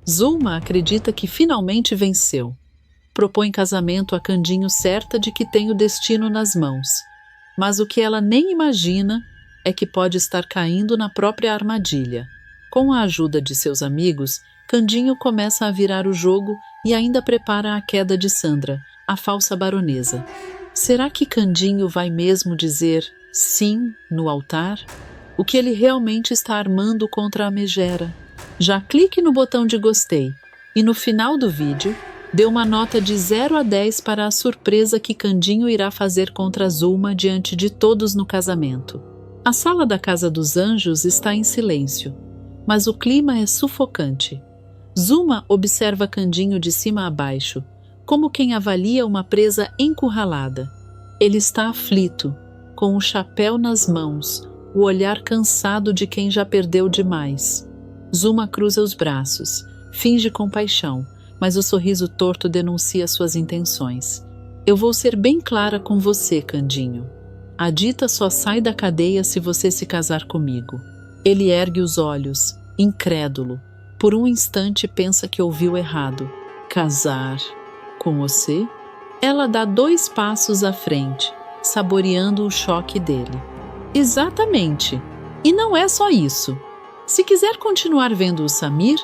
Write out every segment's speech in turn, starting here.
Zulma acredita que finalmente venceu. Propõe casamento a Candinho certa de que tem o destino nas mãos. Mas o que ela nem imagina é que pode estar caindo na própria armadilha. Com a ajuda de seus amigos, Candinho começa a virar o jogo e ainda prepara a queda de Sandra, a falsa baronesa. Será que Candinho vai mesmo dizer sim no altar? O que ele realmente está armando contra a megera? Já clique no botão de gostei e no final do vídeo dê uma nota de 0 a 10 para a surpresa que Candinho irá fazer contra Zulma diante de todos no casamento. A sala da Casa dos Anjos está em silêncio, mas o clima é sufocante. Zulma observa Candinho de cima a baixo, como quem avalia uma presa encurralada. Ele está aflito, com o chapéu nas mãos, o olhar cansado de quem já perdeu demais. Zulma cruza os braços, finge compaixão, mas o sorriso torto denuncia suas intenções. Eu vou ser bem clara com você, Candinho. A Dita só sai da cadeia se você se casar comigo. Ele ergue os olhos, incrédulo. Por um instante pensa que ouviu errado. Casar com você? Ela dá 2 passos à frente, saboreando o choque dele. Exatamente. E não é só isso. Se quiser continuar vendo o Samir,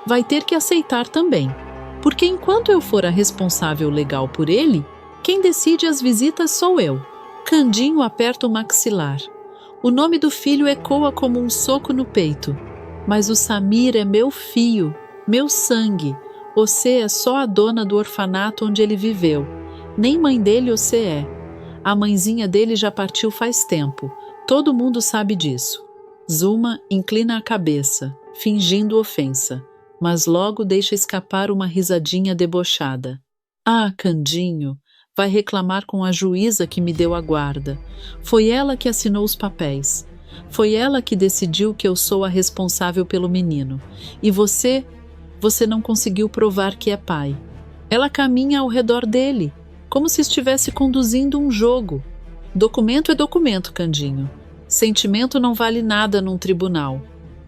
vai ter que aceitar também. Porque enquanto eu for a responsável legal por ele, quem decide as visitas sou eu. Candinho aperta o maxilar. O nome do filho ecoa como um soco no peito. Mas o Samir é meu fio, meu sangue. Você é só a dona do orfanato onde ele viveu. Nem mãe dele você é. A mãezinha dele já partiu faz tempo. Todo mundo sabe disso. Zulma inclina a cabeça, fingindo ofensa, mas logo deixa escapar uma risadinha debochada. Ah, Candinho, vai reclamar com a juíza que me deu a guarda. Foi ela que assinou os papéis. Foi ela que decidiu que eu sou a responsável pelo menino. E você não conseguiu provar que é pai. Ela caminha ao redor dele, como se estivesse conduzindo um jogo. Documento é documento, Candinho. Sentimento não vale nada num tribunal.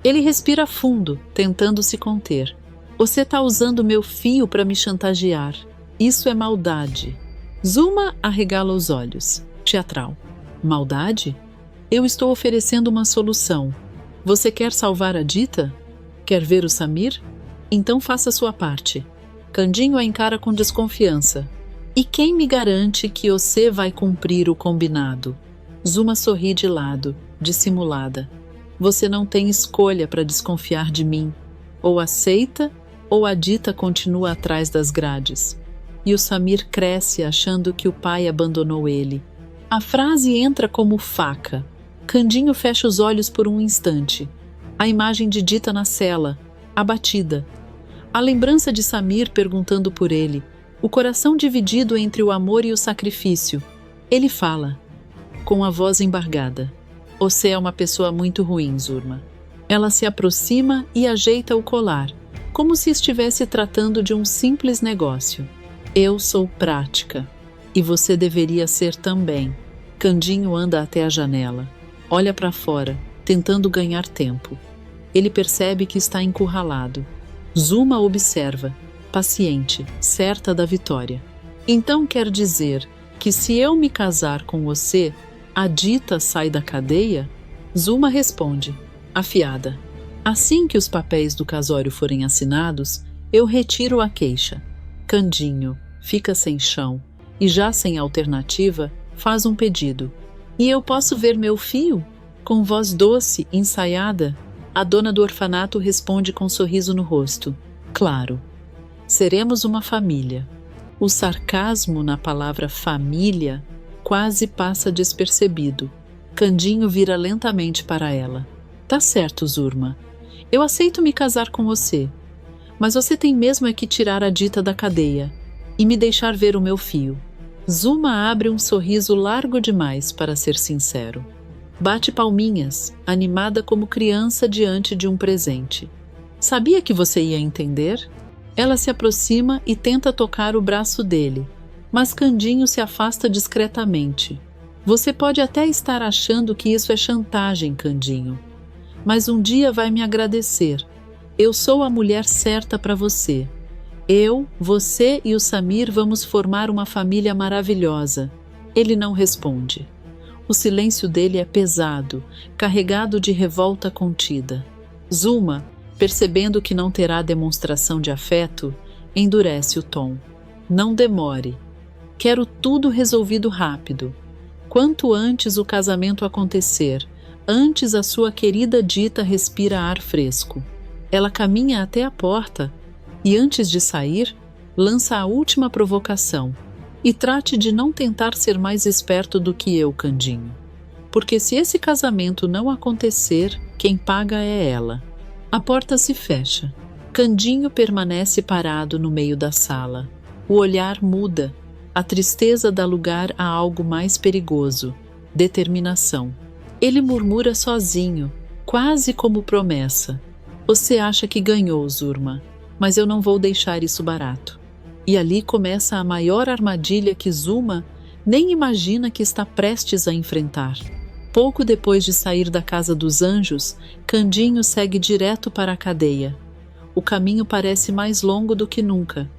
Ele respira fundo, tentando se conter. Você está usando meu fio para me chantagear. Isso é maldade. Zulma arregala os olhos. Teatral. Maldade? Eu estou oferecendo uma solução. Você quer salvar a Dita? Quer ver o Samir? Então faça sua parte. Candinho a encara com desconfiança. E quem me garante que você vai cumprir o combinado? Zulma sorri de lado, dissimulada. Você não tem escolha para desconfiar de mim. Ou aceita, ou a Dita continua atrás das grades. E o Samir cresce achando que o pai abandonou ele. A frase entra como faca. Candinho fecha os olhos por um instante. A imagem de Dita na cela, abatida. A lembrança de Samir perguntando por ele. O coração dividido entre o amor e o sacrifício. Ele fala, com a voz embargada. Você é uma pessoa muito ruim, Zulma. Ela se aproxima e ajeita o colar, como se estivesse tratando de um simples negócio. Eu sou prática, e você deveria ser também. Candinho anda até a janela. Olha para fora, tentando ganhar tempo. Ele percebe que está encurralado. Zulma observa, paciente, certa da vitória. Então quer dizer que se eu me casar com você, a Dita sai da cadeia? Zulma responde, afiada. Assim que os papéis do casório forem assinados, eu retiro a queixa. Candinho fica sem chão e, já sem alternativa, faz um pedido. E eu posso ver meu fio? Com voz doce, ensaiada, a dona do orfanato responde com um sorriso no rosto. Claro. Seremos uma família. O sarcasmo na palavra família quase passa despercebido. Candinho vira lentamente para ela. Tá certo, Zulma. Eu aceito me casar com você. Mas você tem mesmo é que tirar a Dita da cadeia e me deixar ver o meu fio. Zulma abre um sorriso largo demais para ser sincero. Bate palminhas, animada como criança diante de um presente. Sabia que você ia entender? Ela se aproxima e tenta tocar o braço dele, mas Candinho se afasta discretamente. Você pode até estar achando que isso é chantagem, Candinho, mas um dia vai me agradecer, Eu sou a mulher certa para você. Eu, você e o Samir vamos formar uma família maravilhosa. Ele não responde. O silêncio dele é pesado, carregado de revolta contida. Zuma, percebendo que não terá demonstração de afeto, endurece o tom. Não demore. Quero tudo resolvido rápido. Quanto antes o casamento acontecer, antes a sua querida Dita respira ar fresco. Ela caminha até a porta e, antes de sair, lança a última provocação. E trate de não tentar ser mais esperto do que eu, Candinho. Porque se esse casamento não acontecer, quem paga é ela. A porta se fecha. Candinho permanece parado no meio da sala. O olhar muda. A tristeza dá lugar a algo mais perigoso: determinação. Ele murmura sozinho, quase como promessa. Você acha que ganhou, Zurma, mas eu não vou deixar isso barato. E ali começa a maior armadilha que Zuma nem imagina que está prestes a enfrentar. Pouco depois de sair da Casa dos Anjos, Candinho segue direto para a cadeia. O caminho parece mais longo do que nunca.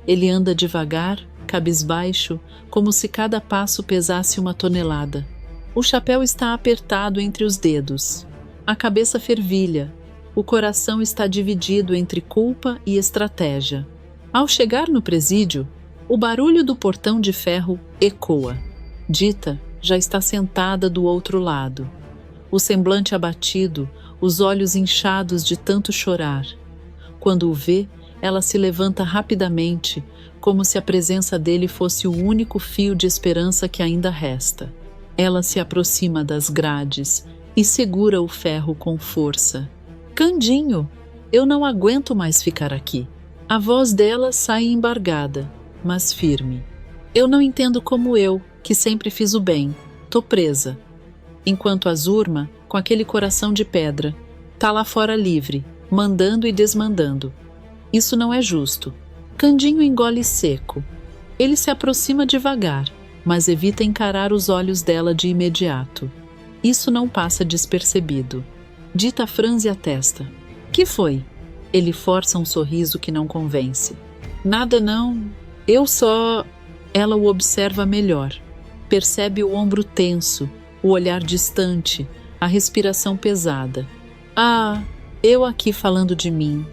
Ele anda devagar, cabisbaixo, como se cada passo pesasse uma tonelada. O chapéu está apertado entre os dedos. A cabeça fervilha. O coração está dividido entre culpa e estratégia. Ao chegar no presídio, o barulho do portão de ferro ecoa. Dita já está sentada do outro lado. O semblante abatido, os olhos inchados de tanto chorar. Quando o vê, ela se levanta rapidamente, como se a presença dele fosse o único fio de esperança que ainda resta. Ela se aproxima das grades e segura o ferro com força. Candinho, eu não aguento mais ficar aqui. A voz dela sai embargada, mas firme. Eu não entendo como eu, que sempre fiz o bem, tô presa. Enquanto a Zurma, com aquele coração de pedra, tá lá fora livre, mandando e desmandando. Isso não é justo. Candinho engole seco. Ele se aproxima devagar, mas evita encarar os olhos dela de imediato. Isso não passa despercebido. Dita franze a testa. Que foi? Ele força um sorriso que não convence. Nada não. Eu só... Ela o observa melhor. Percebe o ombro tenso, o olhar distante, a respiração pesada. Ah, eu aqui falando de mim.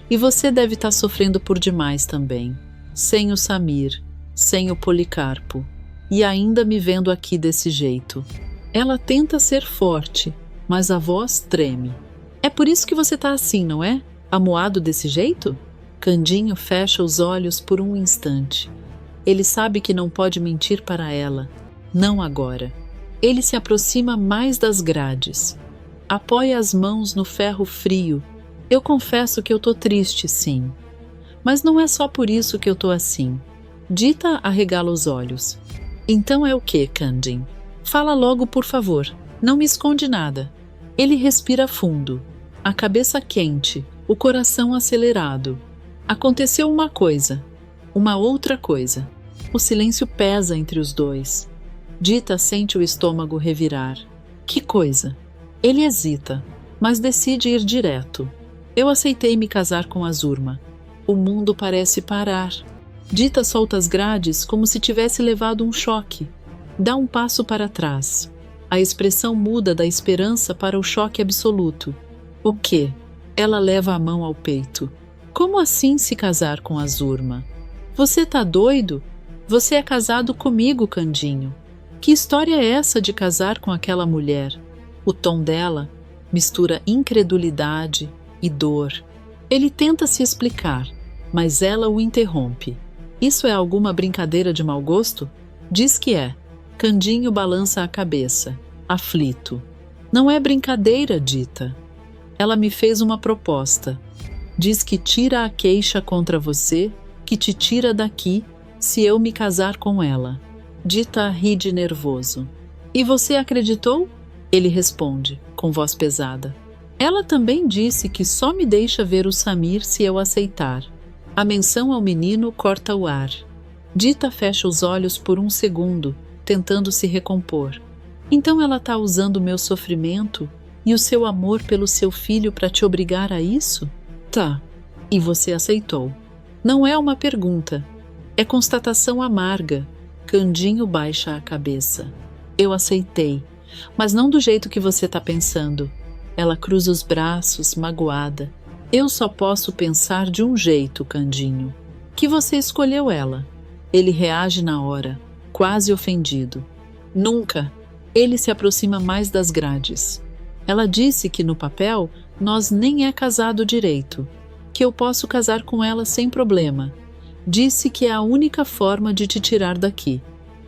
E você deve estar sofrendo por demais também. Sem o Samir, sem o Policarpo. E ainda me vendo aqui desse jeito. Ela tenta ser forte, mas a voz treme. É por isso que você tá assim, não é? Amuado desse jeito? Candinho fecha os olhos por um instante. Ele sabe que não pode mentir para ela. Não agora. Ele se aproxima mais das grades. Apoia as mãos no ferro frio. Eu confesso que eu tô triste, sim. Mas não é só por isso que eu tô assim. Dita arregala os olhos. Então é o quê, Candin? Fala logo, por favor. Não me esconde nada. Ele respira fundo. A cabeça quente. O coração acelerado. Aconteceu uma coisa. Uma outra coisa. O silêncio pesa entre os dois. Dita sente o estômago revirar. Que coisa? Ele hesita, mas decide ir direto. Eu aceitei me casar com a Zurma. O mundo parece parar. Dita solta as grades como se tivesse levado um choque. Dá um passo para trás. A expressão muda da esperança para o choque absoluto. O quê? Ela leva a mão ao peito. Como assim se casar com a Zurma? Você tá doido? Você é casado comigo, Candinho. Que história é essa de casar com aquela mulher? O tom dela mistura incredulidade e dor. Ele tenta se explicar, mas ela o interrompe. Isso é alguma brincadeira de mau gosto? Diz que é. Candinho balança a cabeça, aflito. Não é brincadeira, Dita. Ela me fez uma proposta. Diz que tira a queixa contra você, que te tira daqui se eu me casar com ela. Dita ri de nervoso. E você acreditou? Ele responde, com voz pesada. Ela também disse que só me deixa ver o Samir se eu aceitar. A menção ao menino corta o ar. Dita fecha os olhos por um segundo, tentando se recompor. Então ela está usando o meu sofrimento e o seu amor pelo seu filho para te obrigar a isso? Tá. E você aceitou. Não é uma pergunta. É constatação amarga. Candinho baixa a cabeça. Eu aceitei, mas não do jeito que você tá pensando. Ela cruza os braços, magoada. Eu só posso pensar de um jeito, Candinho. Que você escolheu ela. Ele reage na hora, quase ofendido. Nunca. Ele se aproxima mais das grades. Ela disse que no papel nós nem é casado direito, que eu posso casar com ela sem problema. Disse que é a única forma de te tirar daqui.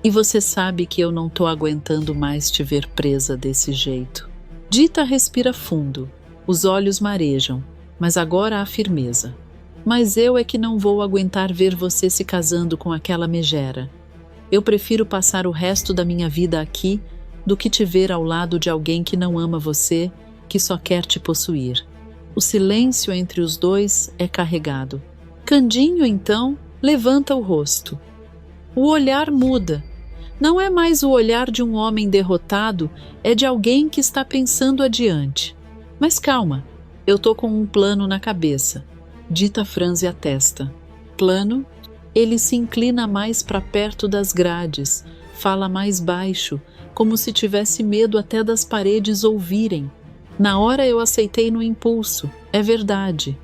E você sabe que eu não tô aguentando mais te ver presa desse jeito. Dita respira fundo, os olhos marejam, mas agora há firmeza. Mas eu é que não vou aguentar ver você se casando com aquela megera. Eu prefiro passar o resto da minha vida aqui do que te ver ao lado de alguém que não ama você, que só quer te possuir. O silêncio entre os dois é carregado. Candinho, então, levanta o rosto. O olhar muda. Não é mais o olhar de um homem derrotado, é de alguém que está pensando adiante. Mas calma, eu tô com um plano na cabeça. Dita franze a testa. Plano? Ele se inclina mais para perto das grades, fala mais baixo, como se tivesse medo até das paredes ouvirem. Na hora eu aceitei no impulso, é verdade.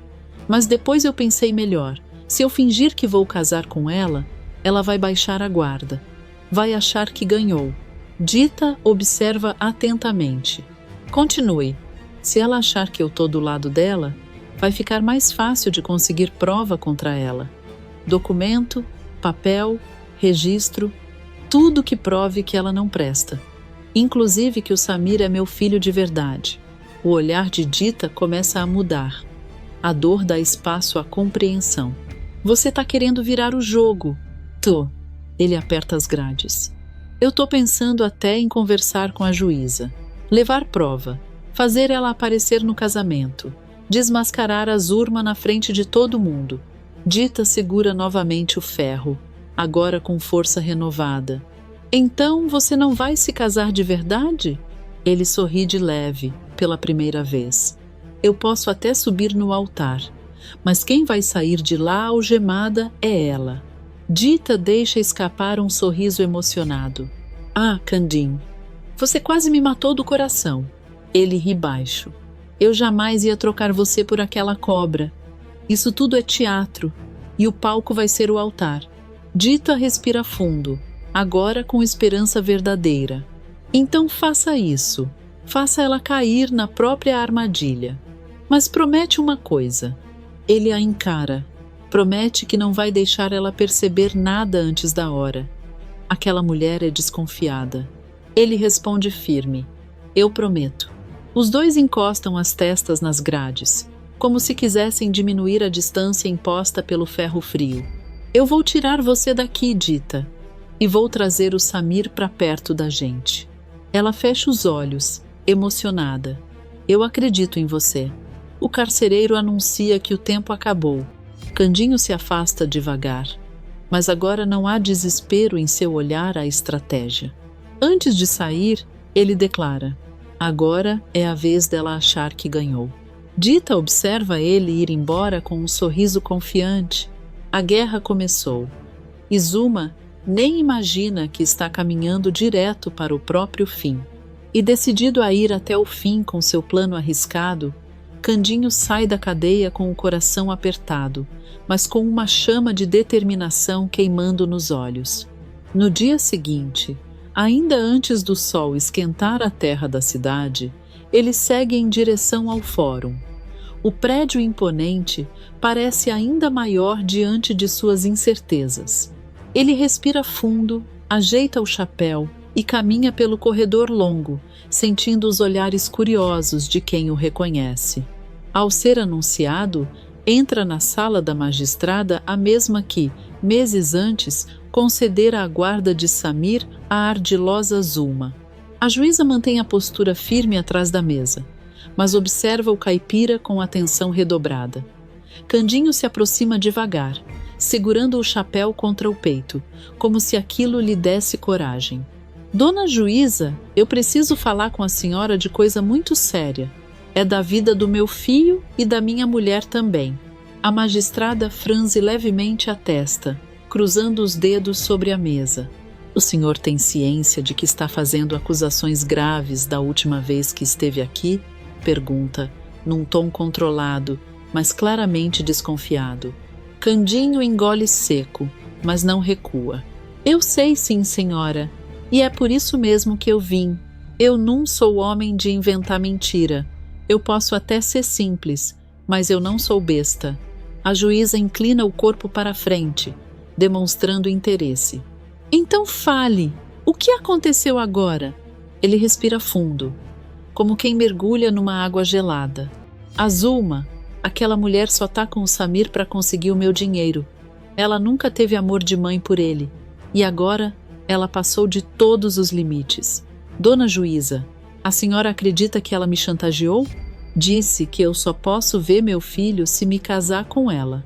Mas depois eu pensei melhor. Se eu fingir que vou casar com ela, ela vai baixar a guarda. Vai achar que ganhou. Dita observa atentamente. Continue. Se ela achar que eu tô do lado dela, vai ficar mais fácil de conseguir prova contra ela. Documento, papel, registro, tudo que prove que ela não presta. Inclusive que o Samir é meu filho de verdade. O olhar de Dita começa a mudar. A dor dá espaço à compreensão. Você tá querendo virar o jogo. Tô. Ele aperta as grades. Eu tô pensando até em conversar com a juíza. Levar prova. Fazer ela aparecer no casamento. Desmascarar a Zurma na frente de todo mundo. Dita segura novamente o ferro, agora com força renovada. Então você não vai se casar de verdade? Ele sorri de leve, pela primeira vez. Eu posso até subir no altar, mas quem vai sair de lá algemada é ela. Dita deixa escapar um sorriso emocionado. Ah, Candinho, você quase me matou do coração. Ele ri baixo. Eu jamais ia trocar você por aquela cobra. Isso tudo é teatro, e o palco vai ser o altar. Dita respira fundo, agora com esperança verdadeira. Então faça isso. Faça ela cair na própria armadilha. Mas promete uma coisa. Ele a encara. Promete que não vai deixar ela perceber nada antes da hora. Aquela mulher é desconfiada. Ele responde firme. Eu prometo. Os dois encostam as testas nas grades, como se quisessem diminuir a distância imposta pelo ferro frio. Eu vou tirar você daqui, Dita, e vou trazer o Samir para perto da gente. Ela fecha os olhos, emocionada. Eu acredito em você. O carcereiro anuncia que o tempo acabou. Candinho se afasta devagar, mas agora não há desespero em seu olhar à estratégia. Antes de sair, ele declara: agora é a vez dela achar que ganhou. Dita observa ele ir embora com um sorriso confiante. A guerra começou. Izuma nem imagina que está caminhando direto para o próprio fim. E decidido a ir até o fim com seu plano arriscado, Candinho sai da cadeia com o coração apertado, mas com uma chama de determinação queimando nos olhos. No dia seguinte, ainda antes do sol esquentar a terra da cidade, ele segue em direção ao fórum. O prédio imponente parece ainda maior diante de suas incertezas. Ele respira fundo, ajeita o chapéu e caminha pelo corredor longo, sentindo os olhares curiosos de quem o reconhece. Ao ser anunciado, entra na sala da magistrada a mesma que, meses antes, concedera a guarda de Samir à ardilosa Zuma. A juíza mantém a postura firme atrás da mesa, mas observa o caipira com atenção redobrada. Candinho se aproxima devagar, segurando o chapéu contra o peito, como se aquilo lhe desse coragem. Dona juíza, eu preciso falar com a senhora de coisa muito séria. É da vida do meu filho e da minha mulher também. A magistrada franze levemente a testa, cruzando os dedos sobre a mesa. O senhor tem ciência de que está fazendo acusações graves da última vez que esteve aqui? Pergunta, num tom controlado, mas claramente desconfiado. Candinho engole seco, mas não recua. Eu sei sim, senhora, e é por isso mesmo que eu vim. Eu não sou homem de inventar mentira. Eu posso até ser simples, mas eu não sou besta. A juíza inclina o corpo para a frente, demonstrando interesse. Então fale, o que aconteceu agora? Ele respira fundo, como quem mergulha numa água gelada. A Zulma, aquela mulher só tá com o Samir para conseguir o meu dinheiro. Ela nunca teve amor de mãe por ele, e agora ela passou de todos os limites. Dona juíza, a senhora acredita que ela me chantageou? Disse que eu só posso ver meu filho se me casar com ela.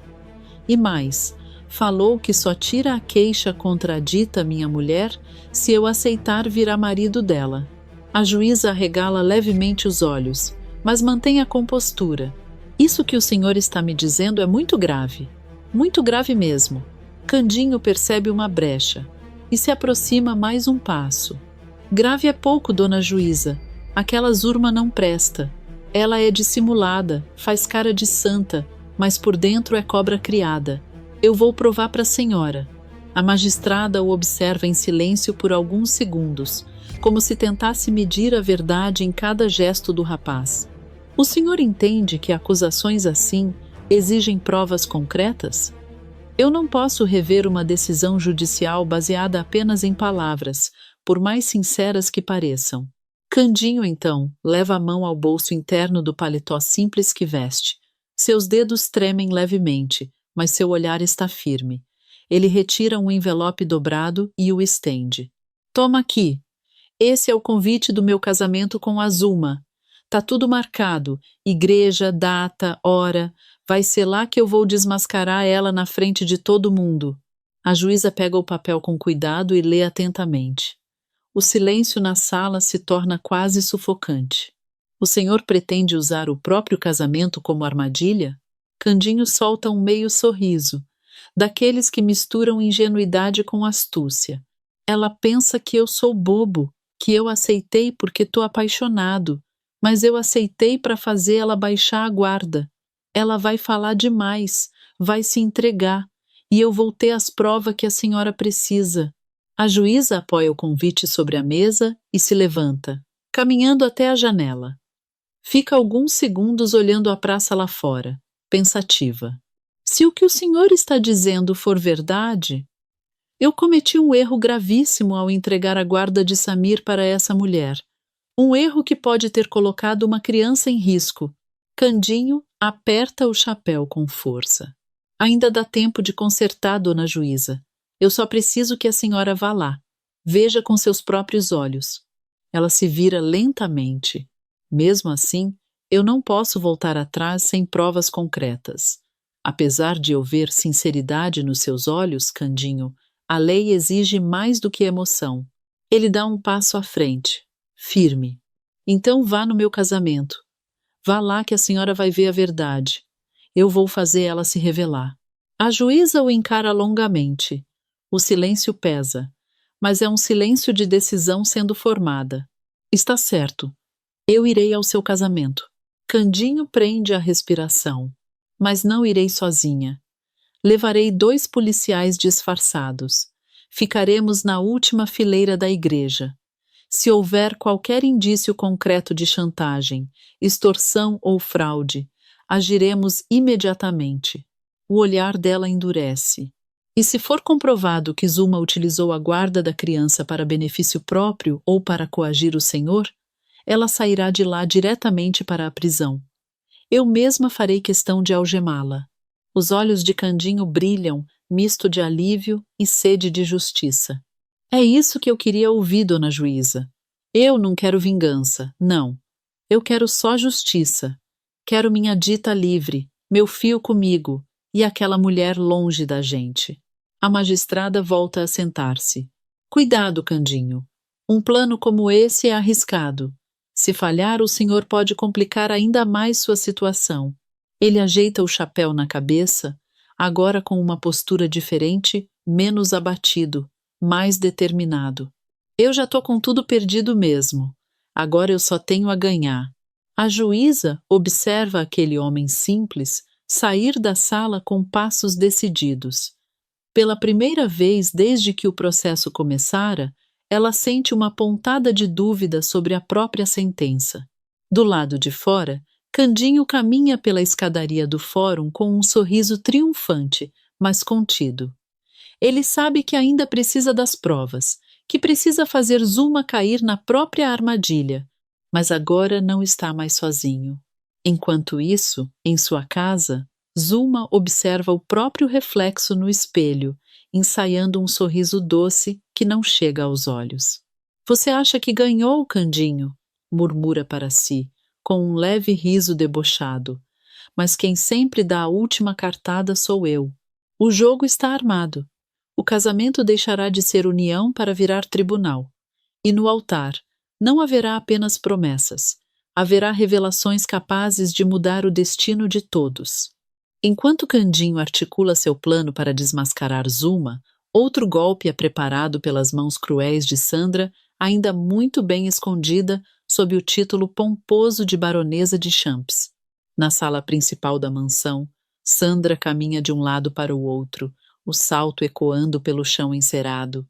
E mais, falou que só tira a queixa contra a dita minha mulher se eu aceitar virar marido dela. A juíza arregala levemente os olhos, mas mantém a compostura. Isso que o senhor está me dizendo é muito grave mesmo. Candinho percebe uma brecha e se aproxima mais um passo. Grave é pouco, dona juíza. Aquela Zulma não presta. Ela é dissimulada, faz cara de santa, mas por dentro é cobra criada. Eu vou provar para a senhora. A magistrada o observa em silêncio por alguns segundos, como se tentasse medir a verdade em cada gesto do rapaz. O senhor entende que acusações assim exigem provas concretas? Eu não posso rever uma decisão judicial baseada apenas em palavras, por mais sinceras que pareçam. Candinho, então, leva a mão ao bolso interno do paletó simples que veste. Seus dedos tremem levemente, mas seu olhar está firme. Ele retira um envelope dobrado e o estende. Toma aqui. Esse é o convite do meu casamento com a Zulma. Tá tudo marcado. Igreja, data, hora. Vai ser lá que eu vou desmascarar ela na frente de todo mundo. A juíza pega o papel com cuidado e lê atentamente. O silêncio na sala se torna quase sufocante. O senhor pretende usar o próprio casamento como armadilha? Candinho solta um meio sorriso, daqueles que misturam ingenuidade com astúcia. Ela pensa que eu sou bobo, que eu aceitei porque tô apaixonado, mas eu aceitei para fazer ela baixar a guarda. Ela vai falar demais, vai se entregar, e eu vou ter as provas que a senhora precisa. A juíza apoia o convite sobre a mesa e se levanta, caminhando até a janela. Fica alguns segundos olhando a praça lá fora, pensativa. Se o que o senhor está dizendo for verdade, eu cometi um erro gravíssimo ao entregar a guarda de Samir para essa mulher. Um erro que pode ter colocado uma criança em risco. Candinho aperta o chapéu com força. Ainda dá tempo de consertar, dona juíza. Eu só preciso que a senhora vá lá. Veja com seus próprios olhos. Ela se vira lentamente. Mesmo assim, eu não posso voltar atrás sem provas concretas. Apesar de eu ver sinceridade nos seus olhos, Candinho, a lei exige mais do que emoção. Ele dá um passo à frente, firme. Então vá no meu casamento. Vá lá que a senhora vai ver a verdade. Eu vou fazer ela se revelar. A juíza o encara longamente. O silêncio pesa, mas é um silêncio de decisão sendo formada. Está certo. Eu irei ao seu casamento. Candinho prende a respiração. Mas não irei sozinha. Levarei 2 policiais disfarçados. Ficaremos na última fileira da igreja. Se houver qualquer indício concreto de chantagem, extorsão ou fraude, agiremos imediatamente. O olhar dela endurece. E se for comprovado que Zulma utilizou a guarda da criança para benefício próprio ou para coagir o senhor, ela sairá de lá diretamente para a prisão. Eu mesma farei questão de algemá-la. Os olhos de Candinho brilham, misto de alívio e sede de justiça. É isso que eu queria ouvir, dona juíza. Eu não quero vingança, não. Eu quero só justiça. Quero minha dita livre, meu filho comigo e aquela mulher longe da gente. A magistrada volta a sentar-se. Cuidado, Candinho. Um plano como esse é arriscado. Se falhar, o senhor pode complicar ainda mais sua situação. Ele ajeita o chapéu na cabeça, agora com uma postura diferente, menos abatido, mais determinado. Eu já tô com tudo perdido mesmo. Agora eu só tenho a ganhar. A juíza observa aquele homem simples sair da sala com passos decididos. Pela primeira vez desde que o processo começara, ela sente uma pontada de dúvida sobre a própria sentença. Do lado de fora, Candinho caminha pela escadaria do fórum com um sorriso triunfante, mas contido. Ele sabe que ainda precisa das provas, que precisa fazer Zuma cair na própria armadilha, mas agora não está mais sozinho. Enquanto isso, em sua casa, Zuma observa o próprio reflexo no espelho, ensaiando um sorriso doce que não chega aos olhos. Você acha que ganhou, Candinho? Murmura para si, com um leve riso debochado. Mas quem sempre dá a última cartada sou eu. O jogo está armado. O casamento deixará de ser união para virar tribunal. E no altar, não haverá apenas promessas. Haverá revelações capazes de mudar o destino de todos. Enquanto Candinho articula seu plano para desmascarar Zuma, outro golpe é preparado pelas mãos cruéis de Sandra, ainda muito bem escondida sob o título pomposo de Baronesa de Champs. Na sala principal da mansão, Sandra caminha de um lado para o outro, o salto ecoando pelo chão encerado.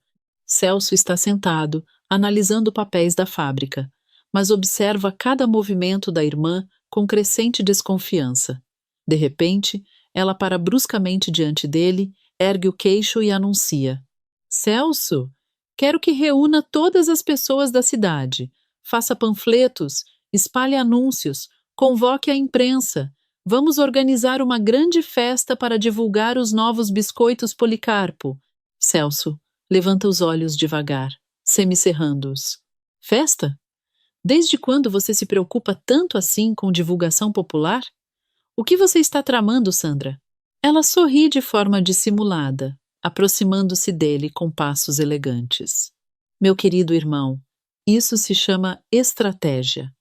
Celso está sentado, analisando papéis da fábrica, mas observa cada movimento da irmã com crescente desconfiança. De repente, ela para bruscamente diante dele, ergue o queixo e anuncia: Celso, quero que reúna todas as pessoas da cidade, faça panfletos, espalhe anúncios, convoque a imprensa. Vamos organizar uma grande festa para divulgar os novos biscoitos Policarpo. Celso levanta os olhos devagar, semicerrando-os. Festa? Desde quando você se preocupa tanto assim com divulgação popular? O que você está tramando, Sandra? Ela sorri de forma dissimulada, aproximando-se dele com passos elegantes. Meu querido irmão, isso se chama estratégia.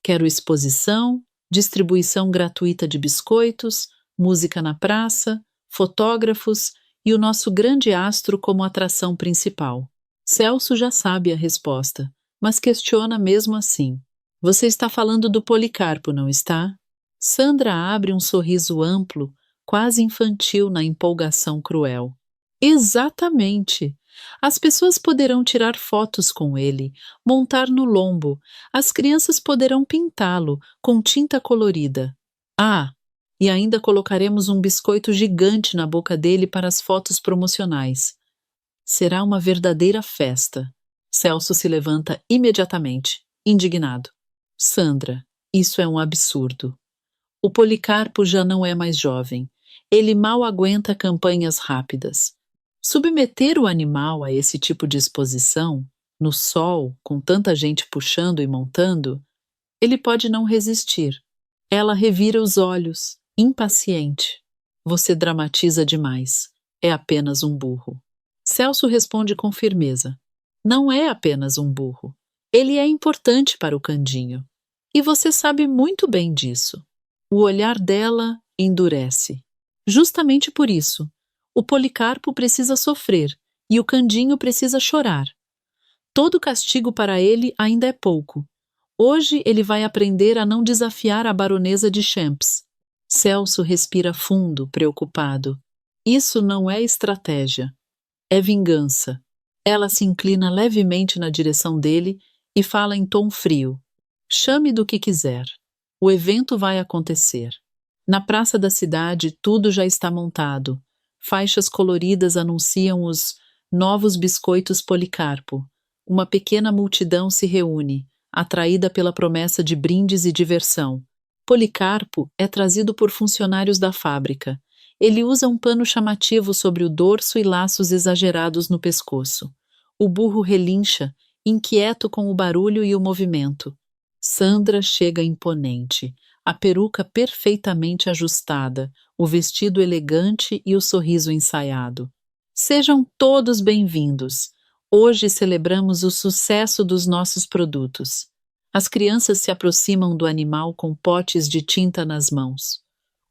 Quero exposição, distribuição gratuita de biscoitos, música na praça, fotógrafos e o nosso grande astro como atração principal. Celso já sabe a resposta, mas questiona mesmo assim. Você está falando do Policarpo, não está? Sandra abre um sorriso amplo, quase infantil na empolgação cruel. Exatamente! As pessoas poderão tirar fotos com ele, montar no lombo, as crianças poderão pintá-lo com tinta colorida. Ah, e ainda colocaremos um biscoito gigante na boca dele para as fotos promocionais. Será uma verdadeira festa. Celso se levanta imediatamente, indignado. Sandra, isso é um absurdo. O Policarpo já não é mais jovem. Ele mal aguenta campanhas rápidas. Submeter o animal a esse tipo de exposição, no sol, com tanta gente puxando e montando, ele pode não resistir. Ela revira os olhos, impaciente. Você dramatiza demais. É apenas um burro. Celso responde com firmeza. Não é apenas um burro. Ele é importante para o Candinho. E você sabe muito bem disso. O olhar dela endurece. Justamente por isso, o Policarpo precisa sofrer e o Candinho precisa chorar. Todo castigo para ele ainda é pouco. Hoje ele vai aprender a não desafiar a baronesa de Champs. Celso respira fundo, preocupado. Isso não é estratégia. É vingança. Ela se inclina levemente na direção dele e fala em tom frio. Chame do que quiser. O evento vai acontecer. Na praça da cidade, tudo já está montado. Faixas coloridas anunciam os novos biscoitos Policarpo. Uma pequena multidão se reúne, atraída pela promessa de brindes e diversão. Policarpo é trazido por funcionários da fábrica. Ele usa um pano chamativo sobre o dorso e laços exagerados no pescoço. O burro relincha, inquieto com o barulho e o movimento. Sandra chega imponente, a peruca perfeitamente ajustada, o vestido elegante e o sorriso ensaiado. Sejam todos bem-vindos. Hoje celebramos o sucesso dos nossos produtos. As crianças se aproximam do animal com potes de tinta nas mãos.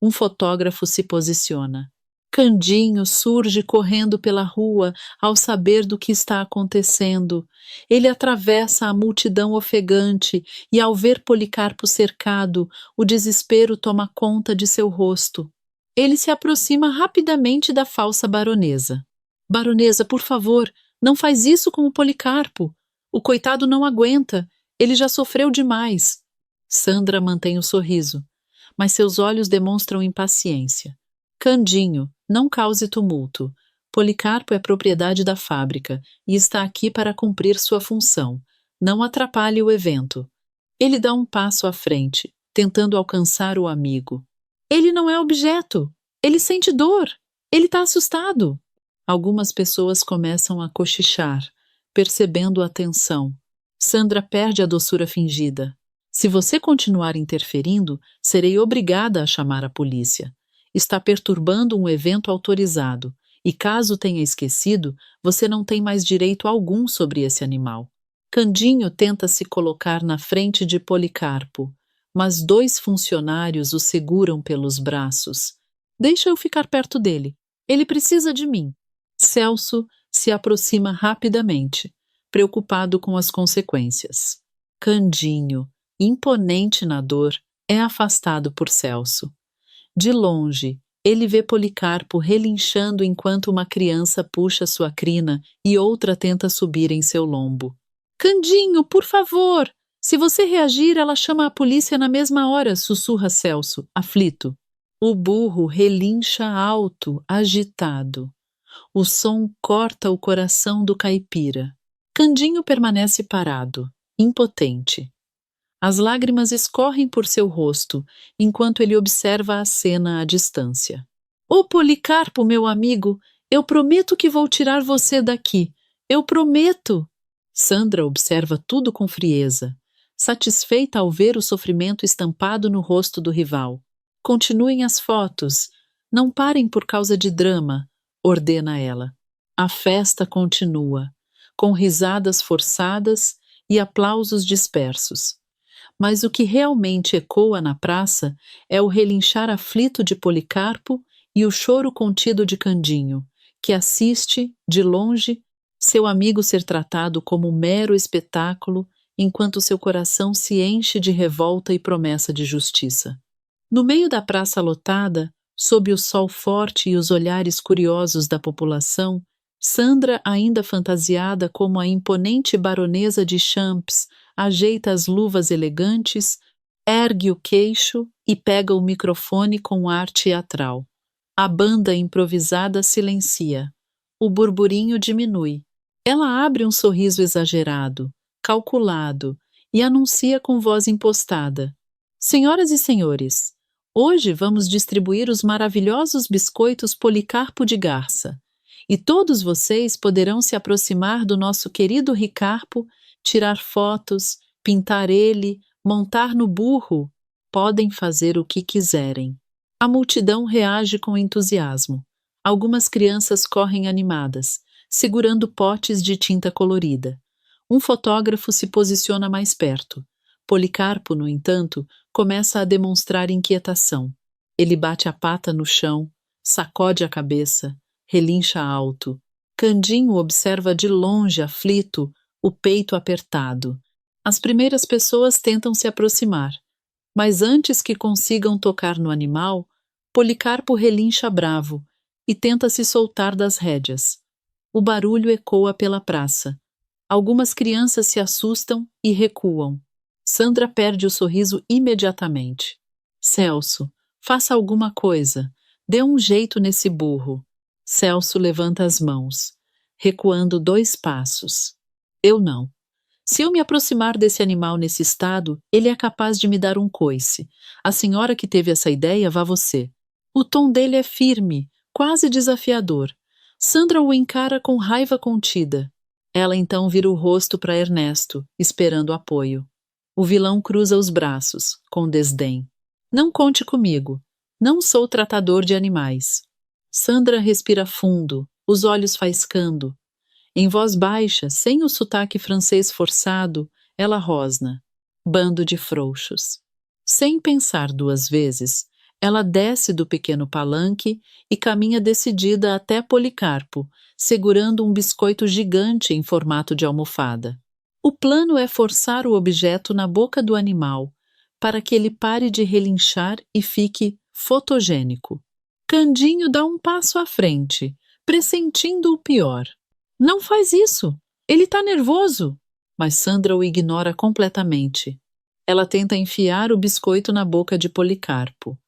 Um fotógrafo se posiciona. Candinho surge correndo pela rua ao saber do que está acontecendo. Ele atravessa a multidão ofegante e, ao ver Policarpo cercado, o desespero toma conta de seu rosto. Ele se aproxima rapidamente da falsa baronesa. Baronesa, por favor, não faz isso com o Policarpo. O coitado não aguenta. Ele já sofreu demais. Sandra mantém o sorriso, mas seus olhos demonstram impaciência. Candinho, não cause tumulto. Policarpo é propriedade da fábrica e está aqui para cumprir sua função. Não atrapalhe o evento. Ele dá um passo à frente, tentando alcançar o amigo. Ele não é objeto. Ele sente dor. Ele está assustado. Algumas pessoas começam a cochichar, percebendo a tensão. Sandra perde a doçura fingida. Se você continuar interferindo, serei obrigada a chamar a polícia. Está perturbando um evento autorizado, e caso tenha esquecido, você não tem mais direito algum sobre esse animal. Candinho tenta se colocar na frente de Policarpo, mas 2 funcionários o seguram pelos braços. Deixa eu ficar perto dele. Ele precisa de mim. Celso se aproxima rapidamente, preocupado com as consequências. Candinho, imponente na dor, é afastado por Celso. De longe, ele vê Policarpo relinchando enquanto uma criança puxa sua crina e outra tenta subir em seu lombo. Candinho, por favor! Se você reagir, ela chama a polícia na mesma hora, sussurra Celso, aflito. O burro relincha alto, agitado. O som corta o coração do caipira. Candinho permanece parado, impotente. As lágrimas escorrem por seu rosto, enquanto ele observa a cena à distância. Ô Policarpo, meu amigo, eu prometo que vou tirar você daqui. Eu prometo! Sandra observa tudo com frieza, satisfeita ao ver o sofrimento estampado no rosto do rival. Continuem as fotos. Não parem por causa de drama, ordena ela. A festa continua, com risadas forçadas e aplausos dispersos. Mas o que realmente ecoa na praça é o relinchar aflito de Policarpo e o choro contido de Candinho, que assiste, de longe, seu amigo ser tratado como um mero espetáculo, enquanto seu coração se enche de revolta e promessa de justiça. No meio da praça lotada, sob o sol forte e os olhares curiosos da população, Sandra, ainda fantasiada como a imponente baronesa de Champs, ajeita as luvas elegantes, ergue o queixo e pega o microfone com ar teatral. A banda improvisada silencia. O burburinho diminui. Ela abre um sorriso exagerado, calculado, e anuncia com voz impostada. Senhoras e senhores, hoje vamos distribuir os maravilhosos biscoitos Policarpo de Garça. E todos vocês poderão se aproximar do nosso querido Ricarpo, tirar fotos, pintar ele, montar no burro. Podem fazer o que quiserem. A multidão reage com entusiasmo. Algumas crianças correm animadas, segurando potes de tinta colorida. Um fotógrafo se posiciona mais perto. Policarpo, no entanto, começa a demonstrar inquietação. Ele bate a pata no chão, sacode a cabeça, relincha alto. Candinho observa de longe, aflito, o peito apertado. As primeiras pessoas tentam se aproximar, mas antes que consigam tocar no animal, Policarpo relincha bravo e tenta se soltar das rédeas. O barulho ecoa pela praça. Algumas crianças se assustam e recuam. Sandra perde o sorriso imediatamente. Celso, faça alguma coisa. Dê um jeito nesse burro. Celso levanta as mãos, recuando 2 passos. Eu não. Se eu me aproximar desse animal nesse estado, ele é capaz de me dar um coice. A senhora que teve essa ideia, vá você. O tom dele é firme, quase desafiador. Sandra o encara com raiva contida. Ela então vira o rosto para Ernesto, esperando apoio. O vilão cruza os braços, com desdém. Não conte comigo. Não sou tratador de animais. Sandra respira fundo, os olhos faiscando. Em voz baixa, sem o sotaque francês forçado, ela rosna. Bando de frouxos. Sem pensar duas vezes, ela desce do pequeno palanque e caminha decidida até Policarpo, segurando um biscoito gigante em formato de almofada. O plano é forçar o objeto na boca do animal, para que ele pare de relinchar e fique fotogênico. Candinho dá um passo à frente, pressentindo o pior. Não faz isso! Ele tá nervoso! Mas Sandra o ignora completamente. Ela tenta enfiar o biscoito na boca de Policarpo.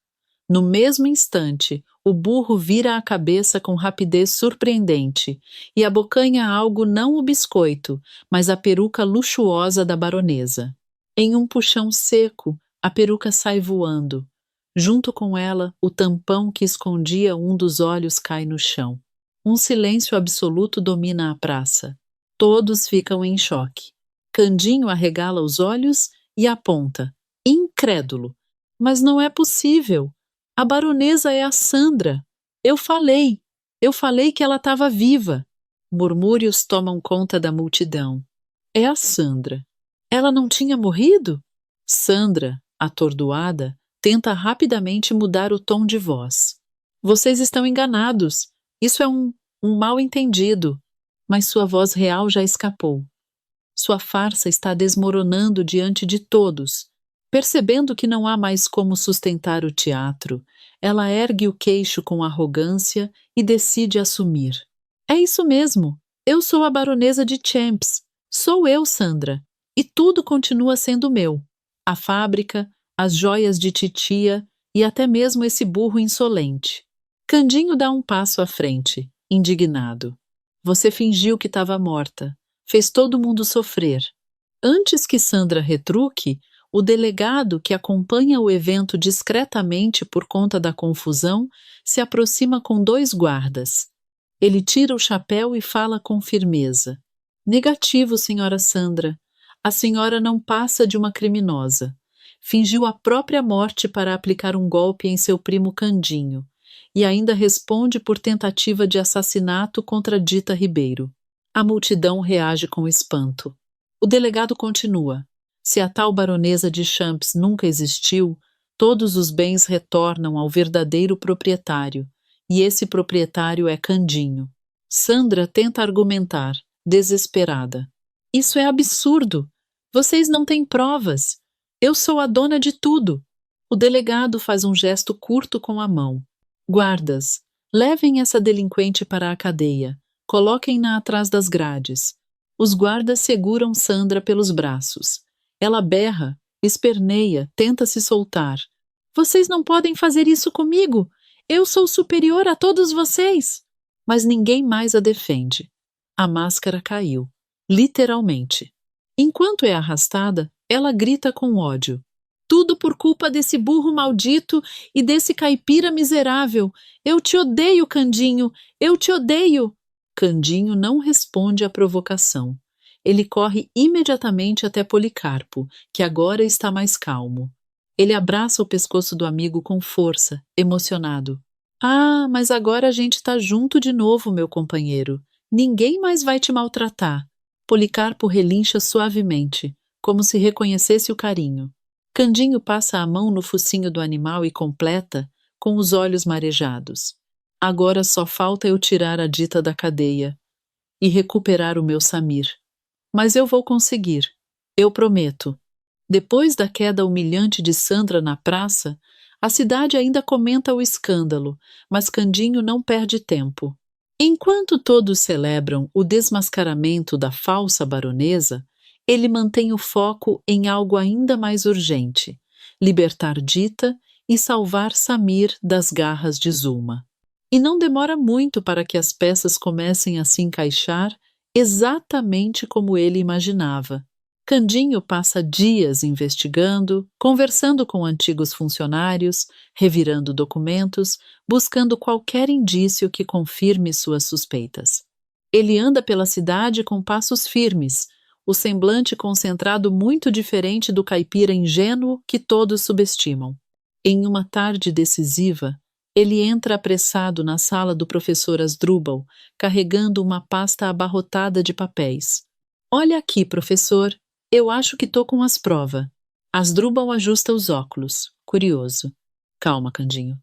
No mesmo instante, o burro vira a cabeça com rapidez surpreendente e abocanha algo não o biscoito, mas a peruca luxuosa da baronesa. Em um puxão seco, a peruca sai voando. Junto com ela, o tampão que escondia um dos olhos cai no chão. Um silêncio absoluto domina a praça. Todos ficam em choque. Candinho arregala os olhos e aponta, incrédulo. Mas não é possível. A baronesa é a Sandra. Eu falei que ela estava viva. Murmúrios tomam conta da multidão. É a Sandra. Ela não tinha morrido? Sandra, atordoada, tenta rapidamente mudar o tom de voz. Vocês estão enganados. Isso é um mal-entendido. Mas sua voz real já escapou. Sua farsa está desmoronando diante de todos. Percebendo que não há mais como sustentar o teatro, ela ergue o queixo com arrogância e decide assumir. É isso mesmo. Eu sou a baronesa de Champs. Sou eu, Sandra. E tudo continua sendo meu. A fábrica, as joias de titia e até mesmo esse burro insolente. Candinho dá um passo à frente, indignado. Você fingiu que estava morta. Fez todo mundo sofrer. Antes que Sandra retruque, o delegado, que acompanha o evento discretamente por conta da confusão, se aproxima com 2 guardas. Ele tira o chapéu e fala com firmeza. Negativo, senhora Sandra. A senhora não passa de uma criminosa. Fingiu a própria morte para aplicar um golpe em seu primo Candinho e ainda responde por tentativa de assassinato contra Dita Ribeiro. A multidão reage com espanto. O delegado continua. Se a tal baronesa de Champs nunca existiu, todos os bens retornam ao verdadeiro proprietário, e esse proprietário é Candinho. Sandra tenta argumentar, desesperada. Isso é absurdo! Vocês não têm provas! Eu sou a dona de tudo! O delegado faz um gesto curto com a mão. Guardas, levem essa delinquente para a cadeia. Coloquem-na atrás das grades. Os guardas seguram Sandra pelos braços. Ela berra, esperneia, tenta se soltar. Vocês não podem fazer isso comigo! Eu sou superior a todos vocês! Mas ninguém mais a defende. A máscara caiu. Literalmente. Enquanto é arrastada, ela grita com ódio. Tudo por culpa desse burro maldito e desse caipira miserável. Eu te odeio, Candinho! Eu te odeio! Candinho não responde à provocação. Ele corre imediatamente até Policarpo, que agora está mais calmo. Ele abraça o pescoço do amigo com força, emocionado. Ah, mas agora a gente está junto de novo, meu companheiro. Ninguém mais vai te maltratar. Policarpo relincha suavemente, como se reconhecesse o carinho. Candinho passa a mão no focinho do animal e completa, com os olhos marejados. Agora só falta eu tirar a Dita da cadeia e recuperar o meu Samir. Mas eu vou conseguir. Eu prometo. Depois da queda humilhante de Sandra na praça, a cidade ainda comenta o escândalo, mas Candinho não perde tempo. Enquanto todos celebram o desmascaramento da falsa baronesa, ele mantém o foco em algo ainda mais urgente: libertar Dita e salvar Samir das garras de Zulma. E não demora muito para que as peças comecem a se encaixar exatamente como ele imaginava. Candinho passa dias investigando, conversando com antigos funcionários, revirando documentos, buscando qualquer indício que confirme suas suspeitas. Ele anda pela cidade com passos firmes, o semblante concentrado muito diferente do caipira ingênuo que todos subestimam. Em uma tarde decisiva, ele entra apressado na sala do professor Asdrubal, carregando uma pasta abarrotada de papéis. Olha aqui, professor, eu acho que tô com as provas. Asdrubal ajusta os óculos, curioso. Calma, Candinho.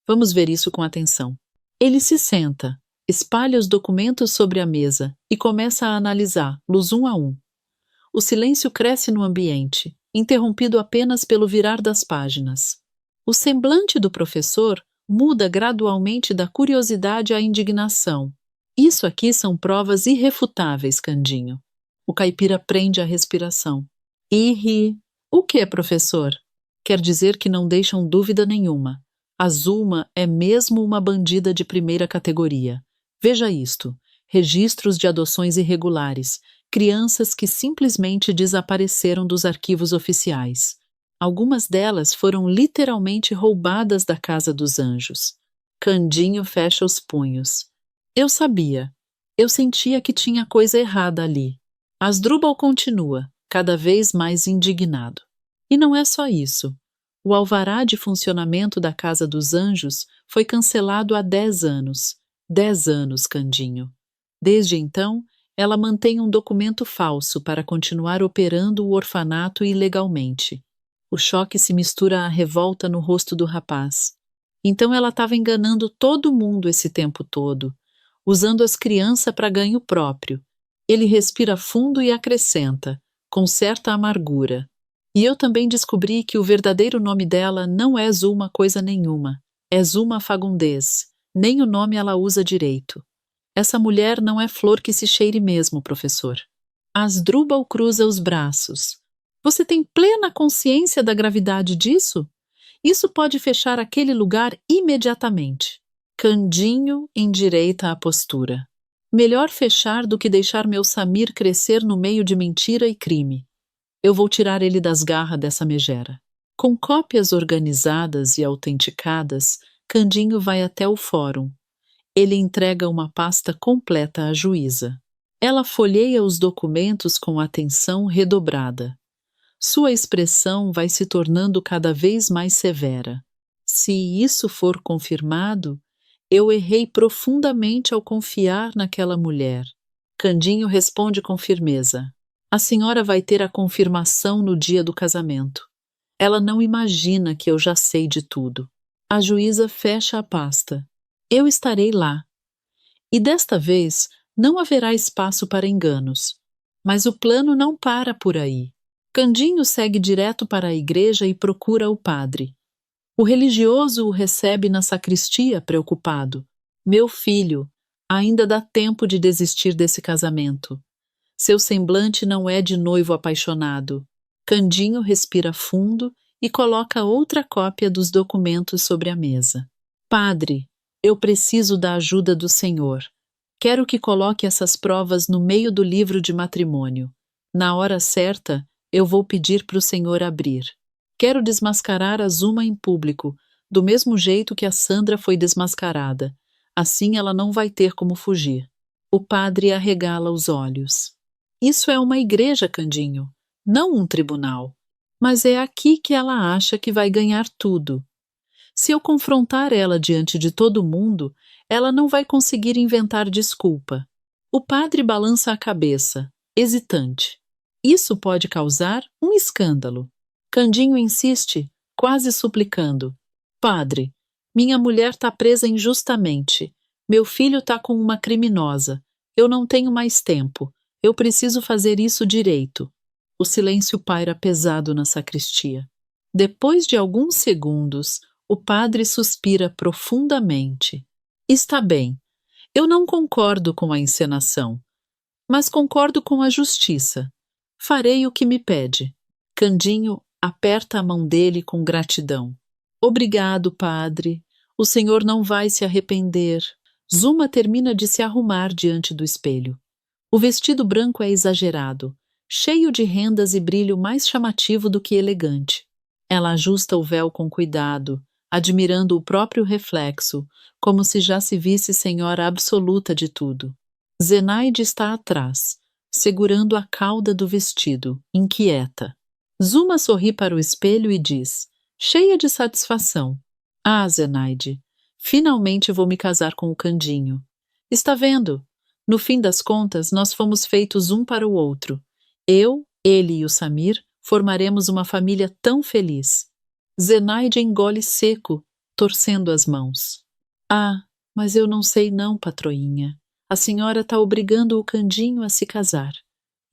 Vamos ver isso com atenção. Ele se senta, espalha os documentos sobre a mesa e começa a analisá-los um a um. O silêncio cresce no ambiente, interrompido apenas pelo virar das páginas. O semblante do professor muda gradualmente da curiosidade à indignação. Isso aqui são provas irrefutáveis, Candinho. O caipira prende a respiração. O que, professor? Quer dizer que não deixam dúvida nenhuma. A Zulma é mesmo uma bandida de primeira categoria. Veja isto: registros de adoções irregulares, crianças que simplesmente desapareceram dos arquivos oficiais. Algumas delas foram literalmente roubadas da Casa dos Anjos. Candinho fecha os punhos. Eu sabia. Eu sentia que tinha coisa errada ali. Asdrubal continua, cada vez mais indignado. E não é só isso. O alvará de funcionamento da Casa dos Anjos foi cancelado há 10 anos. 10 anos, Candinho. Desde então, ela mantém um documento falso para continuar operando o orfanato ilegalmente. O choque se mistura à revolta no rosto do rapaz. Então ela estava enganando todo mundo esse tempo todo, usando as crianças para ganho próprio. Ele respira fundo e acrescenta, com certa amargura. E eu também descobri que o verdadeiro nome dela não é Zulma coisa nenhuma. É Zulma Fagundes. Nem o nome ela usa direito. Essa mulher não é flor que se cheire mesmo, professor. Asdrubal cruza os braços. Você tem plena consciência da gravidade disso? Isso pode fechar aquele lugar imediatamente. Candinho endireita a postura. Melhor fechar do que deixar meu Samir crescer no meio de mentira e crime. Eu vou tirar ele das garras dessa megera. Com cópias organizadas e autenticadas, Candinho vai até o fórum. Ele entrega uma pasta completa à juíza. Ela folheia os documentos com atenção redobrada. Sua expressão vai se tornando cada vez mais severa. Se isso for confirmado, eu errei profundamente ao confiar naquela mulher. Candinho responde com firmeza. A senhora vai ter a confirmação no dia do casamento. Ela não imagina que eu já sei de tudo. A juíza fecha a pasta. Eu estarei lá. E desta vez não haverá espaço para enganos. Mas o plano não para por aí. Candinho segue direto para a igreja e procura o padre. O religioso o recebe na sacristia, preocupado. Meu filho, ainda dá tempo de desistir desse casamento. Seu semblante não é de noivo apaixonado. Candinho respira fundo e coloca outra cópia dos documentos sobre a mesa. Padre, eu preciso da ajuda do senhor. Quero que coloque essas provas no meio do livro de matrimônio. Na hora certa, eu vou pedir para o senhor abrir. Quero desmascarar a Zulma em público, do mesmo jeito que a Sandra foi desmascarada. Assim ela não vai ter como fugir. O padre arregala os olhos. Isso é uma igreja, Candinho, não um tribunal. Mas é aqui que ela acha que vai ganhar tudo. Se eu confrontar ela diante de todo mundo, ela não vai conseguir inventar desculpa. O padre balança a cabeça, hesitante. Isso pode causar um escândalo. Candinho insiste, quase suplicando. Padre, minha mulher está presa injustamente. Meu filho está com uma criminosa. Eu não tenho mais tempo. Eu preciso fazer isso direito. O silêncio paira pesado na sacristia. Depois de alguns segundos, o padre suspira profundamente. Está bem. Eu não concordo com a encenação, mas concordo com a justiça. Farei o que me pede. Candinho aperta a mão dele com gratidão. Obrigado, padre. O senhor não vai se arrepender. Zulma termina de se arrumar diante do espelho. O vestido branco é exagerado, cheio de rendas e brilho mais chamativo do que elegante. Ela ajusta o véu com cuidado, admirando o próprio reflexo, como se já se visse senhora absoluta de tudo. Zenaide está atrás, segurando a cauda do vestido, inquieta. Zulma sorri para o espelho e diz, cheia de satisfação: Ah, Zenaide, finalmente vou me casar com o Candinho. Está vendo? No fim das contas, nós fomos feitos um para o outro. Eu, ele e o Samir Formaremos uma família tão feliz. Zenaide engole seco, torcendo as mãos. Ah, mas eu não sei não, patroinha. A senhora está obrigando o Candinho a se casar.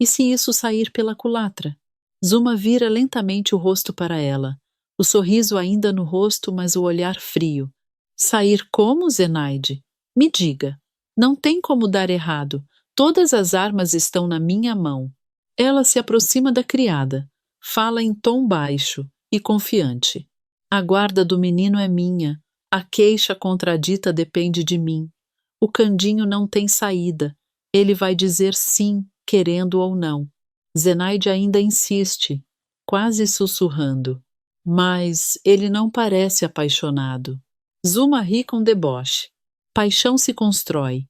E se isso sair pela culatra? Zuma vira lentamente o rosto para ela. O sorriso ainda no rosto, mas o olhar frio. Sair como, Zenaide? Me diga. Não tem como dar errado. Todas as armas estão na minha mão. Ela se aproxima da criada. Fala em tom baixo e confiante. A guarda do menino é minha. A queixa contradita depende de mim. O Candinho não tem saída. Ele vai dizer sim, querendo ou não. Zenaide ainda insiste, quase sussurrando. Mas ele não parece apaixonado. Zuma ri com deboche. Paixão se constrói.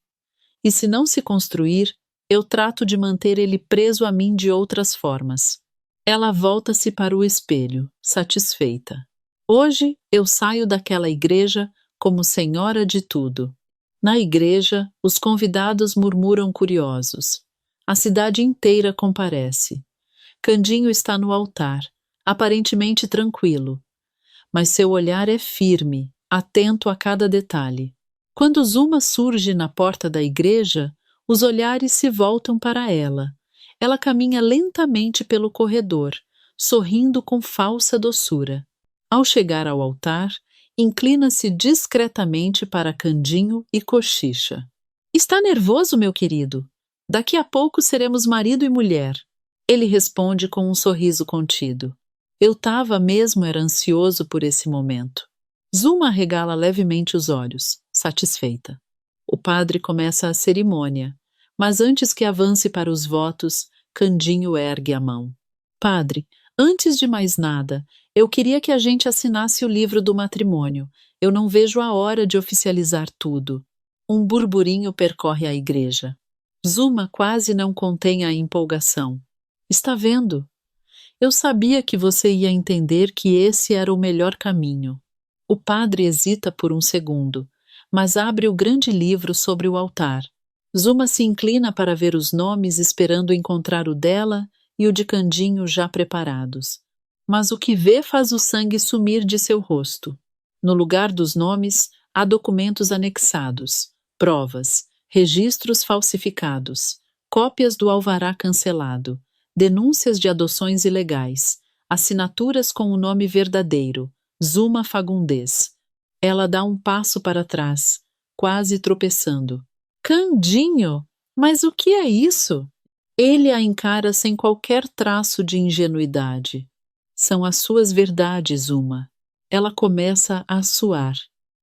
E se não se construir, eu trato de manter ele preso a mim de outras formas. Ela volta-se para o espelho, satisfeita. Hoje eu saio daquela igreja como senhora de tudo. Na igreja, os convidados murmuram curiosos. A cidade inteira comparece. Candinho está no altar, aparentemente tranquilo, mas seu olhar é firme, atento a cada detalhe. Quando Zuma surge na porta da igreja, os olhares se voltam para ela. Ela caminha lentamente pelo corredor, sorrindo com falsa doçura. Ao chegar ao altar, inclina-se discretamente para Candinho e cochicha. Está nervoso, meu querido? Daqui a pouco seremos marido e mulher. Ele responde com um sorriso contido. Eu tava mesmo era ansioso por esse momento. Zuma arregala levemente os olhos, satisfeita. O padre começa a cerimônia, mas antes que avance para os votos, Candinho ergue a mão. Padre, antes de mais nada, eu queria que a gente assinasse o livro do matrimônio. Eu não vejo a hora de oficializar tudo. Um burburinho percorre a igreja. Zuma quase não contém a empolgação. Está vendo? Eu sabia que você ia entender que esse era o melhor caminho. O padre hesita por um segundo, mas abre o grande livro sobre o altar. Zuma se inclina para ver os nomes, esperando encontrar o dela e o de Candinho já preparados. Mas o que vê faz o sangue sumir de seu rosto. No lugar dos nomes, há documentos anexados, provas, registros falsificados, cópias do alvará cancelado, denúncias de adoções ilegais, assinaturas com o nome verdadeiro, Zuma Fagundes. Ela dá um passo para trás, quase tropeçando. Candinho! Mas o que é isso? Ele a encara sem qualquer traço de ingenuidade. São as suas verdades, Zuma. Ela começa a suar.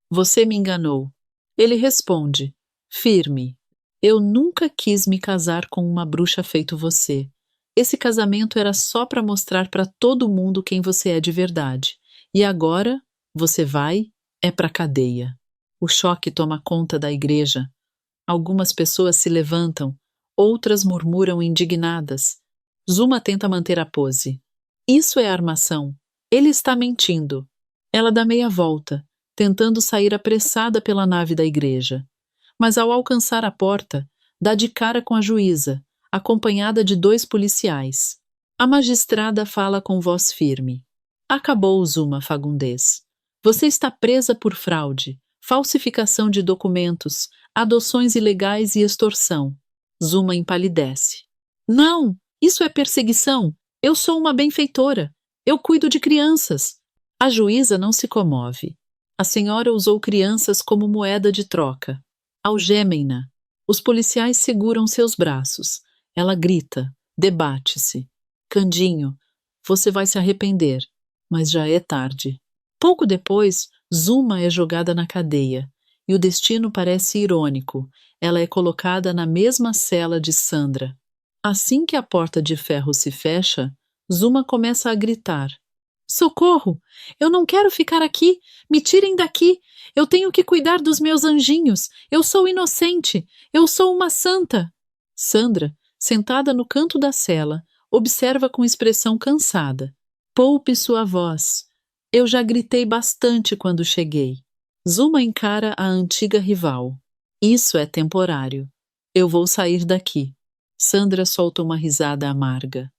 Você me enganou. Ele responde, firme. Eu nunca quis me casar com uma bruxa feito você. Esse casamento era só para mostrar para todo mundo quem você é de verdade. E agora, você vai, é para a cadeia. O choque toma conta da igreja. Algumas pessoas se levantam, outras murmuram indignadas. Zuma tenta manter a pose. Isso é armação. Ele está mentindo. Ela dá meia volta, tentando sair apressada pela nave da igreja. Mas ao alcançar a porta, dá de cara com a juíza, acompanhada de 2 policiais. A magistrada fala com voz firme. Acabou, Zuma Fagundes. Você está presa por fraude, falsificação de documentos, adoções ilegais e extorsão. Zuma empalidece. Não, isso é perseguição. Eu sou uma benfeitora. Eu cuido de crianças. A juíza não se comove. A senhora usou crianças como moeda de troca. Algemem-na. Os policiais seguram seus braços. Ela grita, debate-se. Candinho, você vai se arrepender, mas já é tarde. Pouco depois, Zuma é jogada na cadeia, e o destino parece irônico. Ela é colocada na mesma cela de Sandra. Assim que a porta de ferro se fecha, Zuma começa a gritar. Socorro! Eu não quero ficar aqui! Me tirem daqui! Eu tenho que cuidar dos meus anjinhos! Eu sou inocente! Eu sou uma santa! Sandra, sentada no canto da cela, observa com expressão cansada. Poupe sua voz. Eu já gritei bastante quando cheguei. Zuma encara a antiga rival. Isso é temporário. Eu vou sair daqui. Sandra solta uma risada amarga.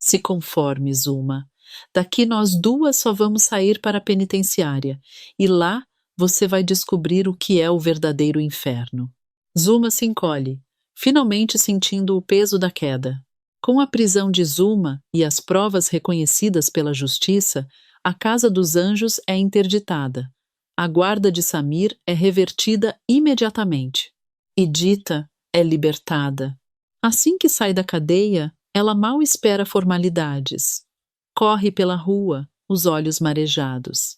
Se conforme, Zuma. Daqui nós duas só vamos sair para a penitenciária, e lá você vai descobrir o que é o verdadeiro inferno. Zuma se encolhe, finalmente sentindo o peso da queda. Com a prisão de Zuma e as provas reconhecidas pela justiça, a Casa dos Anjos é interditada. A guarda de Samir é revertida imediatamente. E Dita é libertada. Assim que sai da cadeia, ela mal espera formalidades. Corre pela rua, os olhos marejados.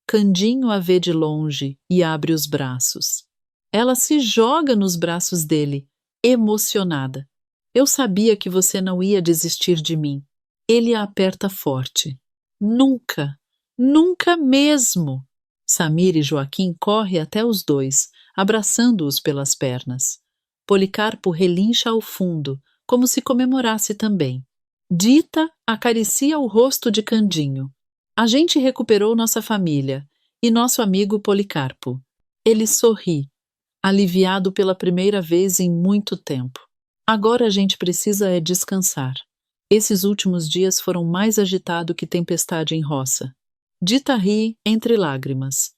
Candinho a vê de longe e abre os braços. Ela se joga nos braços dele, emocionada. Eu sabia que você não ia desistir de mim. Ele a aperta forte. Nunca, nunca mesmo. Samir e Joaquim correm até os dois, abraçando-os pelas pernas. Policarpo relincha ao fundo, como se comemorasse também. Dita acaricia o rosto de Candinho. A gente recuperou nossa família e nosso amigo Policarpo. Ele sorri, aliviado pela primeira vez em muito tempo. Agora a gente precisa é descansar. Esses últimos dias foram mais agitados que tempestade em roça. Dita ri entre lágrimas,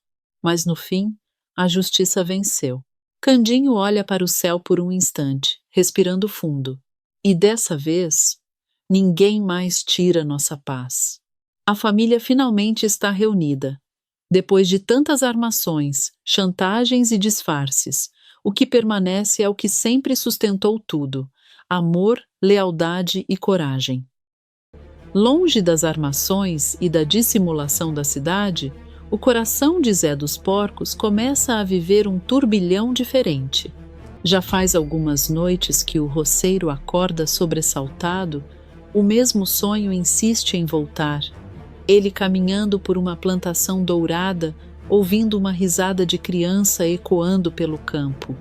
mas no fim a justiça venceu. Candinho olha para o céu por um instante, respirando fundo. E dessa vez, ninguém mais tira nossa paz. A família finalmente está reunida. Depois de tantas armações, chantagens e disfarces, o que permanece é o que sempre sustentou tudo: amor, lealdade e coragem. Longe das armações e da dissimulação da cidade, o coração de Zé dos Porcos começa a viver um turbilhão diferente. Já faz algumas noites que o roceiro acorda sobressaltado, o mesmo sonho insiste em voltar. Ele caminhando por uma plantação dourada, ouvindo uma risada de criança ecoando pelo campo.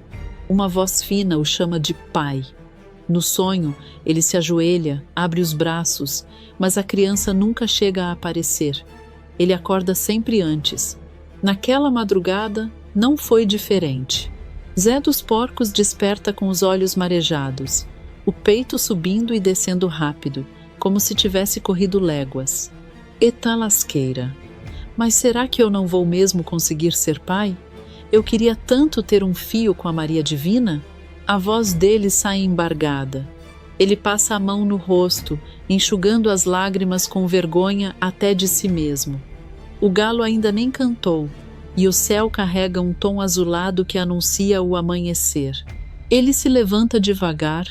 Uma voz fina o chama de pai. No sonho, ele se ajoelha, abre os braços, mas a criança nunca chega a aparecer. Ele acorda sempre antes. Naquela madrugada, não foi diferente. Zé dos Porcos desperta com os olhos marejados, o peito subindo e descendo rápido, como se tivesse corrido léguas. Eita lasqueira! Mas será que eu não vou mesmo conseguir ser pai? Eu queria tanto ter um fio com a Maria Divina. A voz dele sai embargada. Ele passa a mão no rosto, enxugando as lágrimas com vergonha até de si mesmo. O galo ainda nem cantou, e o céu carrega um tom azulado que anuncia o amanhecer. Ele se levanta devagar,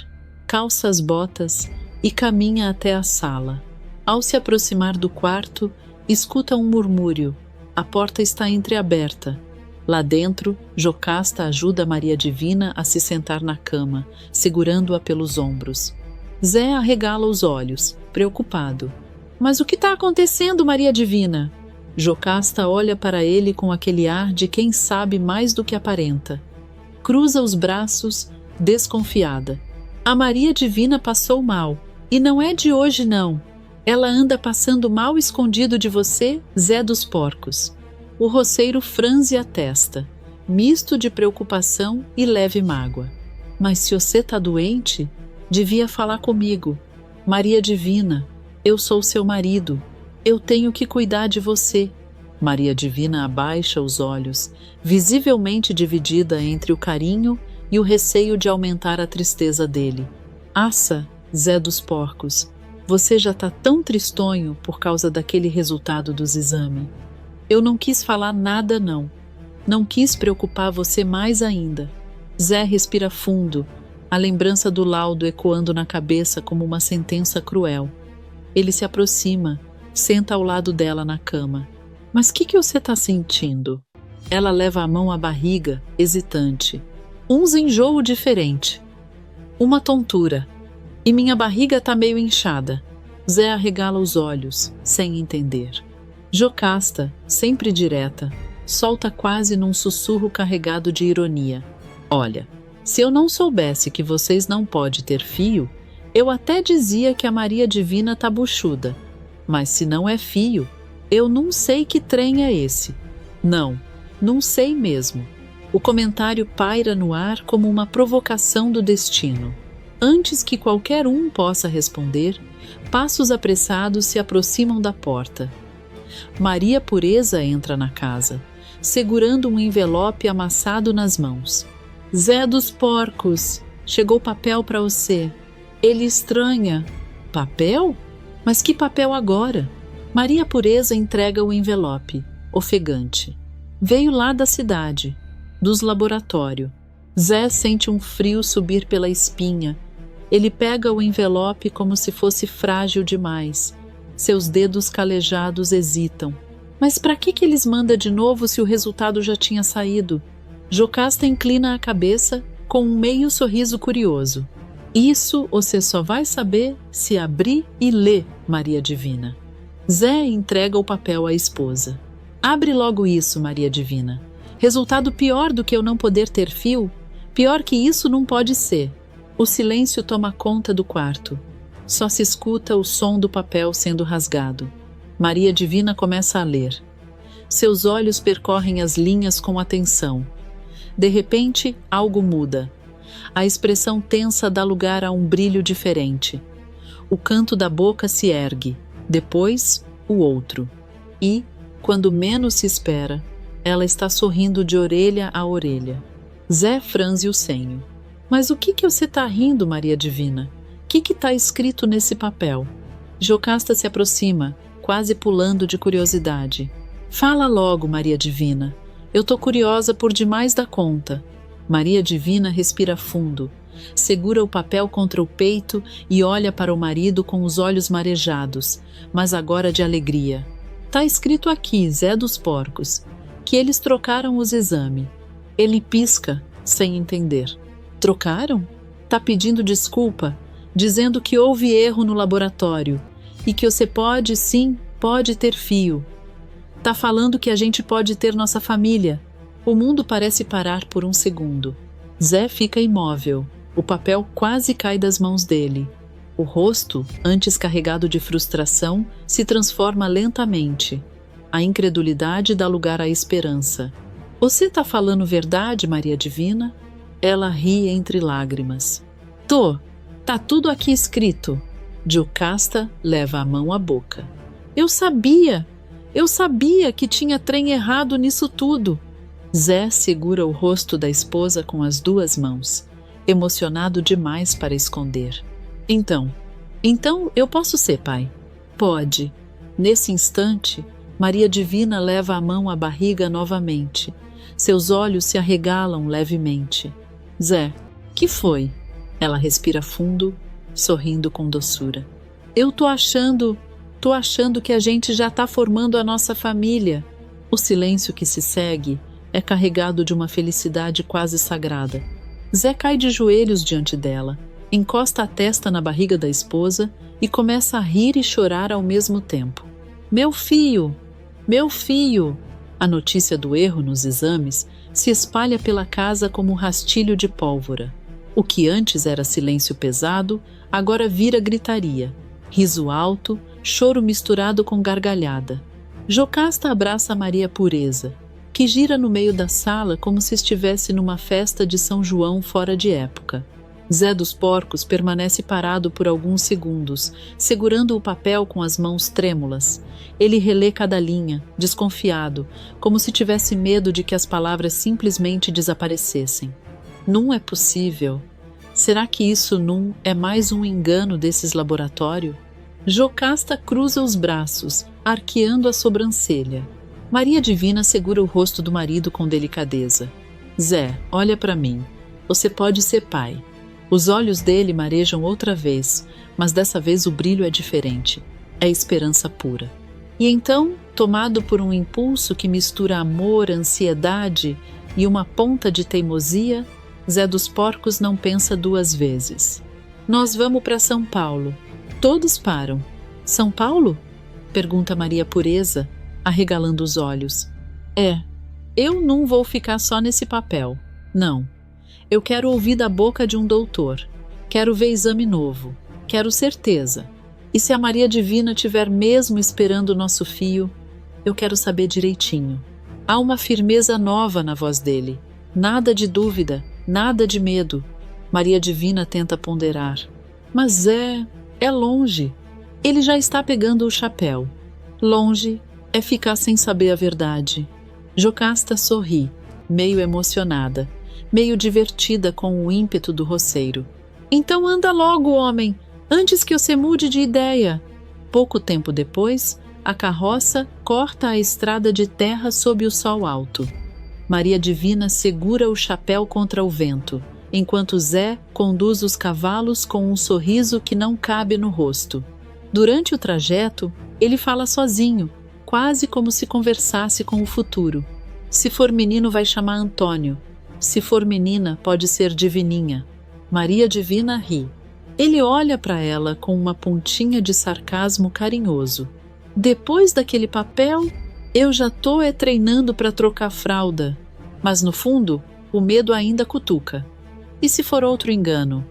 calça as botas e caminha até a sala. Ao se aproximar do quarto, escuta um murmúrio. A porta está entreaberta. Lá dentro, Jocasta ajuda Maria Divina a se sentar na cama, segurando-a pelos ombros. Zé arregala os olhos, preocupado. Mas o que está acontecendo, Maria Divina? Jocasta olha para ele com aquele ar de quem sabe mais do que aparenta. Cruza os braços, desconfiada. A Maria Divina passou mal, e não é de hoje não. Ela anda passando mal escondido de você, Zé dos Porcos. O roceiro franze a testa, misto de preocupação e leve mágoa. Mas se você tá doente, devia falar comigo. Maria Divina, eu sou seu marido. Eu tenho que cuidar de você. Maria Divina abaixa os olhos, visivelmente dividida entre o carinho e o receio de aumentar a tristeza dele. Assa, Zé dos Porcos, você já tá tão tristonho por causa daquele resultado dos exames. Eu não quis falar nada, não. Não quis preocupar você mais ainda. Zé respira fundo, a lembrança do laudo ecoando na cabeça como uma sentença cruel. Ele se aproxima, senta ao lado dela na cama. Mas o que você tá sentindo? Ela leva a mão à barriga, hesitante. Uns enjoo diferente. Uma tontura. E minha barriga tá meio inchada. Zé arregala os olhos, sem entender. Jocasta, sempre direta, solta quase num sussurro carregado de ironia. Olha, se eu não soubesse que vocês não podem ter fio, eu até dizia que a Maria Divina tá buchuda. Mas se não é fio, eu não sei que trem é esse. Não sei mesmo. O comentário paira no ar como uma provocação do destino. Antes que qualquer um possa responder, Passos apressados se aproximam da porta. Maria Pureza entra na casa, segurando um envelope amassado nas mãos. Zé dos Porcos, chegou papel para você. Ele estranha. Papel? Mas que papel agora? Maria Pureza entrega o envelope, ofegante. Veio lá da cidade, dos laboratórios. Zé sente um frio subir pela espinha. Ele pega o envelope como se fosse frágil demais. Seus dedos calejados hesitam. Mas para que eles mandam de novo se o resultado já tinha saído? Jocasta inclina a cabeça com um meio sorriso curioso. Isso você só vai saber se abrir e ler, Maria Divina. Zé entrega o papel à esposa. Abre logo isso, Maria Divina. Resultado pior do que eu não poder ter fio? Pior que isso não pode ser. O silêncio toma conta do quarto. Só se escuta o som do papel sendo rasgado. Maria Divina começa a ler. Seus olhos percorrem as linhas com atenção. De repente, algo muda. A expressão tensa dá lugar a um brilho diferente. O canto da boca se ergue, depois o outro. E, quando menos se espera, ela está sorrindo de orelha a orelha. Zé franze o senho. Mas o que você está rindo, Maria Divina? O que está escrito nesse papel? Jocasta se aproxima, quase pulando de curiosidade. Fala logo, Maria Divina. Eu tô curiosa por demais da conta. Maria Divina respira fundo, segura o papel contra o peito e olha para o marido com os olhos marejados, mas agora de alegria. Tá escrito aqui, Zé dos Porcos, que eles trocaram os exames. Ele pisca, sem entender. Trocaram? Tá pedindo desculpa, dizendo que houve erro no laboratório e que você pode, sim, pode ter fio. Tá falando que a gente pode ter nossa família. O mundo parece parar por um segundo. Zé fica imóvel. O papel quase cai das mãos dele. O rosto, antes carregado de frustração, se transforma lentamente. A incredulidade dá lugar à esperança. Você tá falando verdade, Maria Divina? Ela ri entre lágrimas. Tô. Tá tudo aqui escrito. Jocasta leva a mão à boca. Eu sabia que tinha trem errado nisso tudo. Zé segura o rosto da esposa com as duas mãos, emocionado demais para esconder. Então eu posso ser pai? Pode. Nesse instante, Maria Divina leva a mão à barriga novamente. Seus olhos se arregalam levemente. Zé, que foi? Ela respira fundo, sorrindo com doçura. Eu tô achando que a gente já tá formando a nossa família. O silêncio que se segue é carregado de uma felicidade quase sagrada. Zé cai de joelhos diante dela, encosta a testa na barriga da esposa e começa a rir e chorar ao mesmo tempo. Meu filho! Meu filho! A notícia do erro nos exames se espalha pela casa como um rastilho de pólvora. O que antes era silêncio pesado, agora vira gritaria, riso alto, choro misturado com gargalhada. Jocasta abraça Maria Pureza, que gira no meio da sala como se estivesse numa festa de São João fora de época. Zé dos Porcos permanece parado por alguns segundos, segurando o papel com as mãos trêmulas. Ele relê cada linha, desconfiado, como se tivesse medo de que as palavras simplesmente desaparecessem. Não é possível. Será que isso não é mais um engano desses laboratórios? Jocasta cruza os braços, arqueando a sobrancelha. Maria Divina segura o rosto do marido com delicadeza. Zé, olha para mim. Você pode ser pai. Os olhos dele marejam outra vez, mas dessa vez o brilho é diferente. É esperança pura. E então, tomado por um impulso que mistura amor, ansiedade e uma ponta de teimosia, Zé dos Porcos não pensa duas vezes. Nós vamos para São Paulo. Todos param. São Paulo? Pergunta Maria Pureza, arregalando os olhos. Eu não vou ficar só nesse papel. Não. Eu quero ouvir da boca de um doutor. Quero ver exame novo. Quero certeza. E se a Maria Divina tiver mesmo esperando o nosso fio, eu quero saber direitinho. Há uma firmeza nova na voz dele. Nada de dúvida, nada de medo. Maria Divina tenta ponderar. Mas é longe. Ele já está pegando o chapéu. Longe é ficar sem saber a verdade. Jocasta sorri, meio emocionada, meio divertida com o ímpeto do roceiro. Então anda logo, homem, antes que você mude de ideia. Pouco tempo depois, a carroça corta a estrada de terra sob o sol alto. Maria Divina segura o chapéu contra o vento, enquanto Zé conduz os cavalos com um sorriso que não cabe no rosto. Durante o trajeto, ele fala sozinho, quase como se conversasse com o futuro. Se for menino, vai chamar Antônio. Se for menina, pode ser Divininha. Maria Divina ri. Ele olha para ela com uma pontinha de sarcasmo carinhoso. Depois daquele papel, eu já tô treinando para trocar fralda. Mas no fundo, o medo ainda cutuca. E se for outro engano?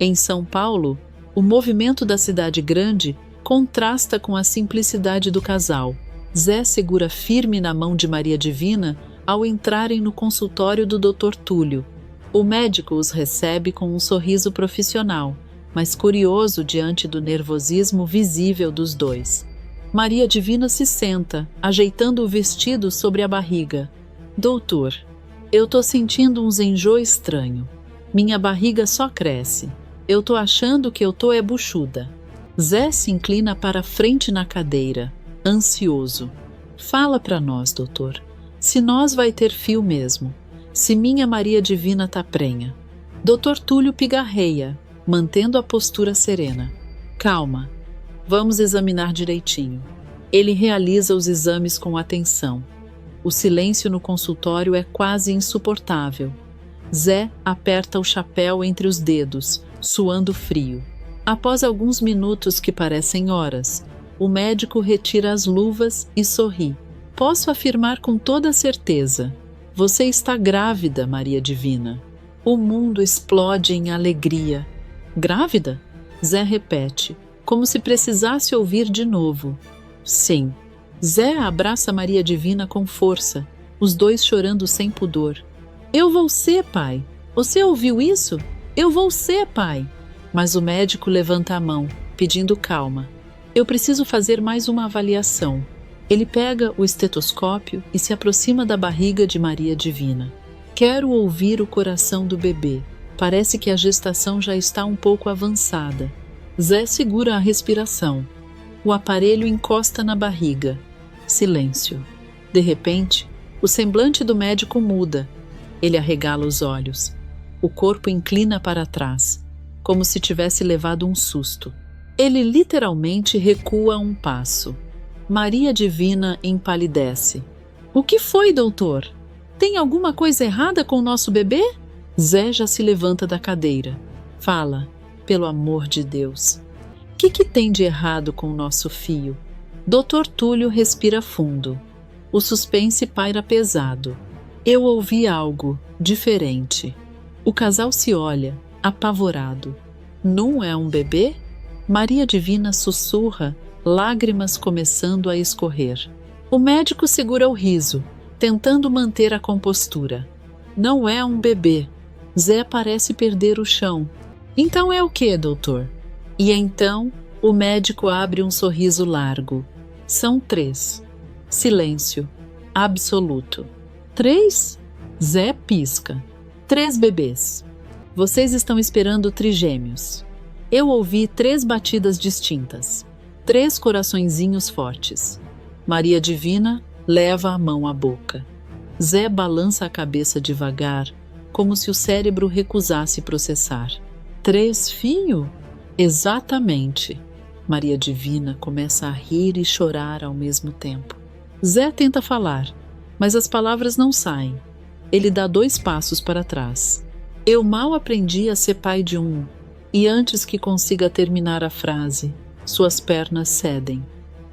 Em São Paulo, o movimento da cidade grande contrasta com a simplicidade do casal. Zé segura firme na mão de Maria Divina ao entrarem no consultório do Dr. Túlio. O médico os recebe com um sorriso profissional, mas curioso diante do nervosismo visível dos dois. Maria Divina se senta, ajeitando o vestido sobre a barriga. Doutor, eu tô sentindo uns enjoo estranho. Minha barriga só cresce. Eu tô achando que eu tô buchuda. Zé se inclina para frente na cadeira, ansioso. Fala para nós, doutor. Se nós vai ter fio mesmo. Se minha Maria Divina tá prenha. Dr. Túlio pigarreia, mantendo a postura serena. Calma. Vamos examinar direitinho. Ele realiza os exames com atenção. O silêncio no consultório é quase insuportável. Zé aperta o chapéu entre os dedos, suando frio. Após alguns minutos que parecem horas, o médico retira as luvas e sorri. Posso afirmar com toda certeza. Você está grávida, Maria Divina. O mundo explode em alegria. Grávida? Zé repete, como se precisasse ouvir de novo. Sim. Zé abraça Maria Divina com força, os dois chorando sem pudor. Eu vou ser pai. Você ouviu isso? Eu vou ser pai. Mas o médico levanta a mão, pedindo calma. Eu preciso fazer mais uma avaliação. Ele pega o estetoscópio e se aproxima da barriga de Maria Divina. Quero ouvir o coração do bebê. Parece que a gestação já está um pouco avançada. Zé segura a respiração. O aparelho encosta na barriga. Silêncio. De repente, o semblante do médico muda. Ele arregala os olhos. O corpo inclina para trás, como se tivesse levado um susto. Ele literalmente recua um passo. Maria Divina empalidece. O que foi, doutor? Tem alguma coisa errada com o nosso bebê? Zé já se levanta da cadeira. Fala, pelo amor de Deus. O que tem de errado com o nosso fio? Dr. Túlio respira fundo. O suspense paira pesado. Eu ouvi algo diferente. O casal se olha, apavorado. Não é um bebê? Maria Divina sussurra, lágrimas começando a escorrer. O médico segura o riso, tentando manter a compostura. Não é um bebê. Zé parece perder o chão. Então é o que, doutor? E então, o médico abre um sorriso largo. São 3. Silêncio. Absoluto. 3? Zé pisca. 3 bebês. Vocês estão esperando trigêmeos. Eu ouvi 3 batidas distintas. 3 coraçõezinhos fortes. Maria Divina leva a mão à boca. Zé balança a cabeça devagar, como se o cérebro recusasse processar. 3 fio? Exatamente. Maria Divina começa a rir e chorar ao mesmo tempo. Zé tenta falar, mas as palavras não saem. Ele dá 2 passos para trás. Eu mal aprendi a ser pai de um, e antes que consiga terminar a frase, suas pernas cedem.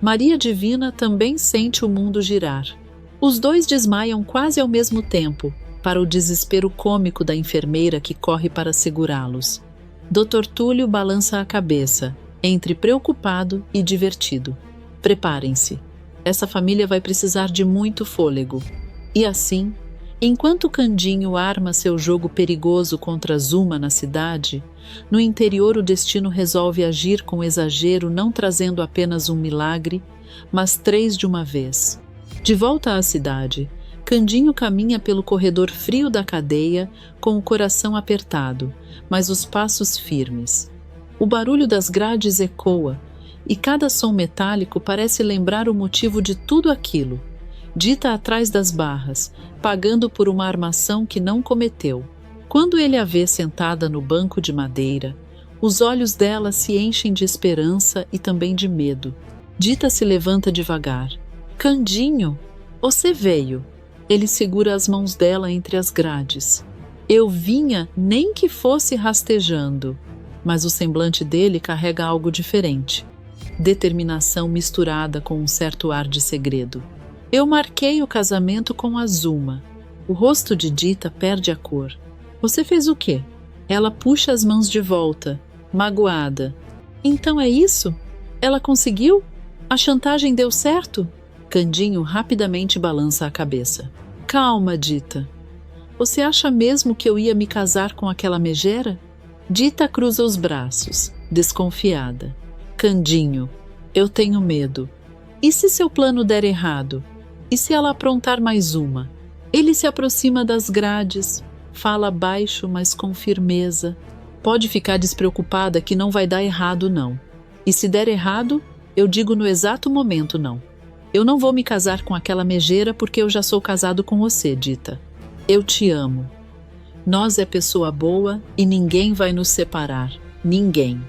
Maria Divina também sente o mundo girar. Os 2 desmaiam quase ao mesmo tempo, para o desespero cômico da enfermeira que corre para segurá-los. Dr. Túlio balança a cabeça, entre preocupado e divertido. Preparem-se. Essa família vai precisar de muito fôlego. E assim, enquanto Candinho arma seu jogo perigoso contra Zuma na cidade, No interior, o destino resolve agir com exagero, não trazendo apenas um milagre, mas 3 de uma vez. De volta à cidade, Candinho caminha pelo corredor frio da cadeia, com o coração apertado, mas os passos firmes. O barulho das grades ecoa, e cada som metálico parece lembrar o motivo de tudo aquilo. Dita atrás das barras, pagando por uma armação que não cometeu. Quando ele a vê sentada no banco de madeira, os olhos dela se enchem de esperança e também de medo. Dita se levanta devagar. Candinho, você veio. Ele segura as mãos dela entre as grades. Eu vinha nem que fosse rastejando, mas o semblante dele carrega algo diferente. Determinação misturada com um certo ar de segredo. Eu marquei o casamento com Azuma. O rosto de Dita perde a cor. Você fez o quê? Ela puxa as mãos de volta, magoada. Então é isso? Ela conseguiu? A chantagem deu certo? Candinho rapidamente balança a cabeça. Calma, Dita. Você acha mesmo que eu ia me casar com aquela megera? Dita cruza os braços, desconfiada. Candinho, eu tenho medo. E se seu plano der errado? E se ela aprontar mais uma? Ele se aproxima das grades, fala baixo, mas com firmeza. Pode ficar despreocupada que não vai dar errado, não. E se der errado, eu digo no exato momento não. Eu não vou me casar com aquela megera porque eu já sou casado com você, Dita. Eu te amo. Nós é pessoa boa e ninguém vai nos separar. Ninguém.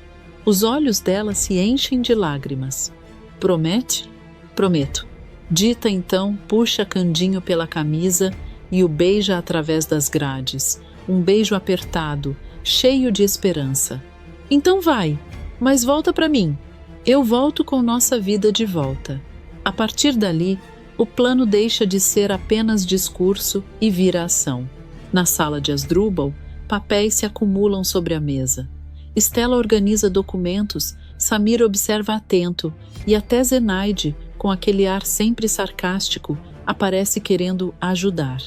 Os olhos dela se enchem de lágrimas. Promete? Prometo. Dita então puxa Candinho pela camisa e o beija através das grades. Um beijo apertado, cheio de esperança. Então vai, mas volta para mim. Eu volto com nossa vida de volta. A partir dali, o plano deixa de ser apenas discurso e vira ação. Na sala de Asdrúbal, papéis se acumulam sobre a mesa. Stella organiza documentos, Samir observa atento e até Zenaide, com aquele ar sempre sarcástico, aparece querendo ajudar.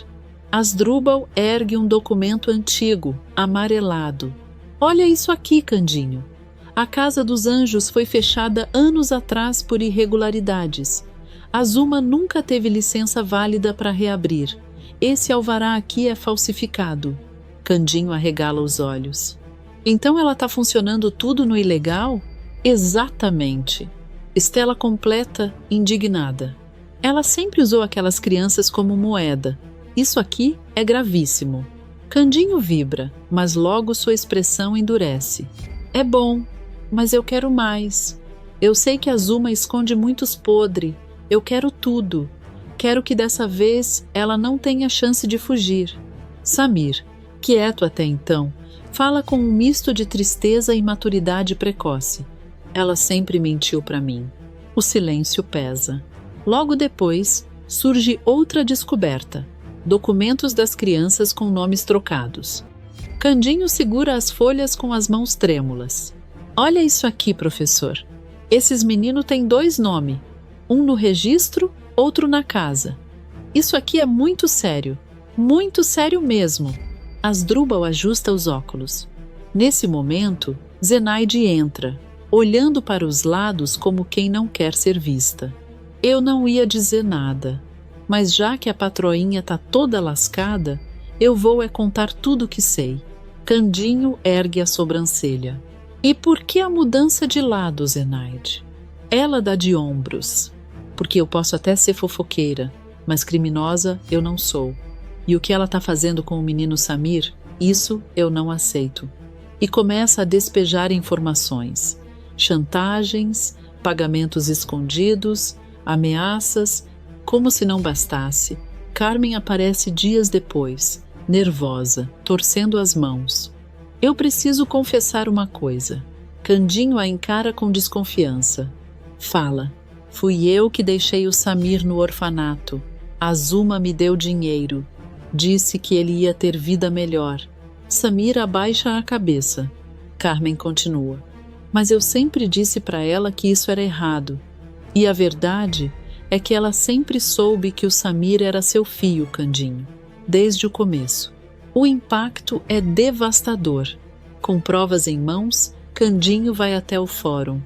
Asdrúbal ergue um documento antigo, amarelado. Olha isso aqui, Candinho. A Casa dos Anjos foi fechada anos atrás por irregularidades. Azuma nunca teve licença válida para reabrir. Esse alvará aqui é falsificado. Candinho arregala os olhos. Então ela está funcionando tudo no ilegal? Exatamente. Stella completa, indignada. Ela sempre usou aquelas crianças como moeda. Isso aqui é gravíssimo. Candinho vibra, mas logo sua expressão endurece. É bom, mas eu quero mais. Eu sei que Azuma esconde muitos podres. Eu quero tudo. Quero que dessa vez ela não tenha chance de fugir. Samir, quieto até então, fala com um misto de tristeza e maturidade precoce. Ela sempre mentiu para mim. O silêncio pesa. Logo depois, surge outra descoberta. Documentos das crianças com nomes trocados. Candinho segura as folhas com as mãos trêmulas. Olha isso aqui, professor. Esses meninos têm 2 nomes. Um no registro, outro na casa. Isso aqui é muito sério mesmo. Asdrúbal ajusta os óculos. Nesse momento, Zenaide entra, olhando para os lados como quem não quer ser vista. Eu não ia dizer nada, mas já que a patroinha tá toda lascada, eu vou contar tudo o que sei. Candinho ergue a sobrancelha. E por que a mudança de lado, Zenaide? Ela dá de ombros. Porque eu posso até ser fofoqueira, mas criminosa eu não sou. E o que ela está fazendo com o menino Samir, isso eu não aceito. E começa a despejar informações. Chantagens, pagamentos escondidos, ameaças. Como se não bastasse, Carmen aparece dias depois, nervosa, torcendo as mãos. Eu preciso confessar uma coisa. Candinho a encara com desconfiança. Fala. Fui eu que deixei o Samir no orfanato. Azuma me deu dinheiro. Disse que ele ia ter vida melhor. Samir abaixa a cabeça. Carmen continua. Mas eu sempre disse para ela que isso era errado. E a verdade é que ela sempre soube que o Samir era seu filho, Candinho. Desde o começo. O impacto é devastador. Com provas em mãos, Candinho vai até o fórum.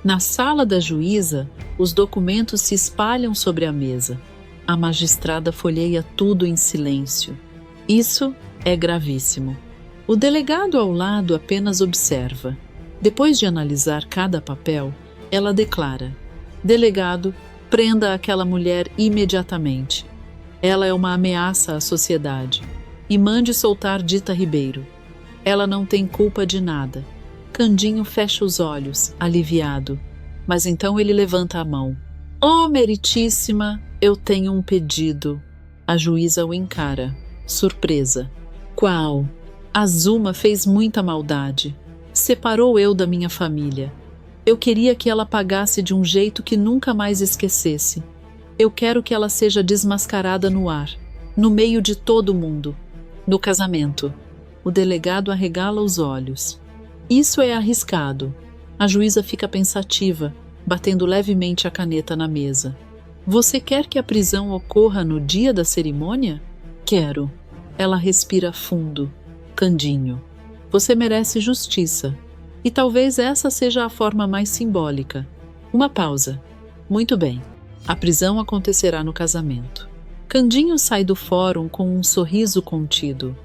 Na sala da juíza, os documentos se espalham sobre a mesa. A magistrada folheia tudo em silêncio. Isso é gravíssimo. O delegado ao lado apenas observa. Depois de analisar cada papel, ela declara: Delegado, prenda aquela mulher imediatamente. Ela é uma ameaça à sociedade. E mande soltar Dita Ribeiro. Ela não tem culpa de nada. Candinho fecha os olhos, aliviado. Mas então ele levanta a mão. Oh, meritíssima, eu tenho um pedido. A juíza o encara, surpresa. Qual? A Zuma fez muita maldade. Separou eu da minha família. Eu queria que ela pagasse de um jeito que nunca mais esquecesse. Eu quero que ela seja desmascarada no ar, no meio de todo mundo. No casamento. O delegado arregala os olhos. Isso é arriscado. A juíza fica pensativa, batendo levemente a caneta na mesa. Você quer que a prisão ocorra no dia da cerimônia? Quero. Ela respira fundo. Candinho. Você merece justiça. E talvez essa seja a forma mais simbólica. Uma pausa. Muito bem. A prisão acontecerá no casamento. Candinho sai do fórum com um sorriso contido.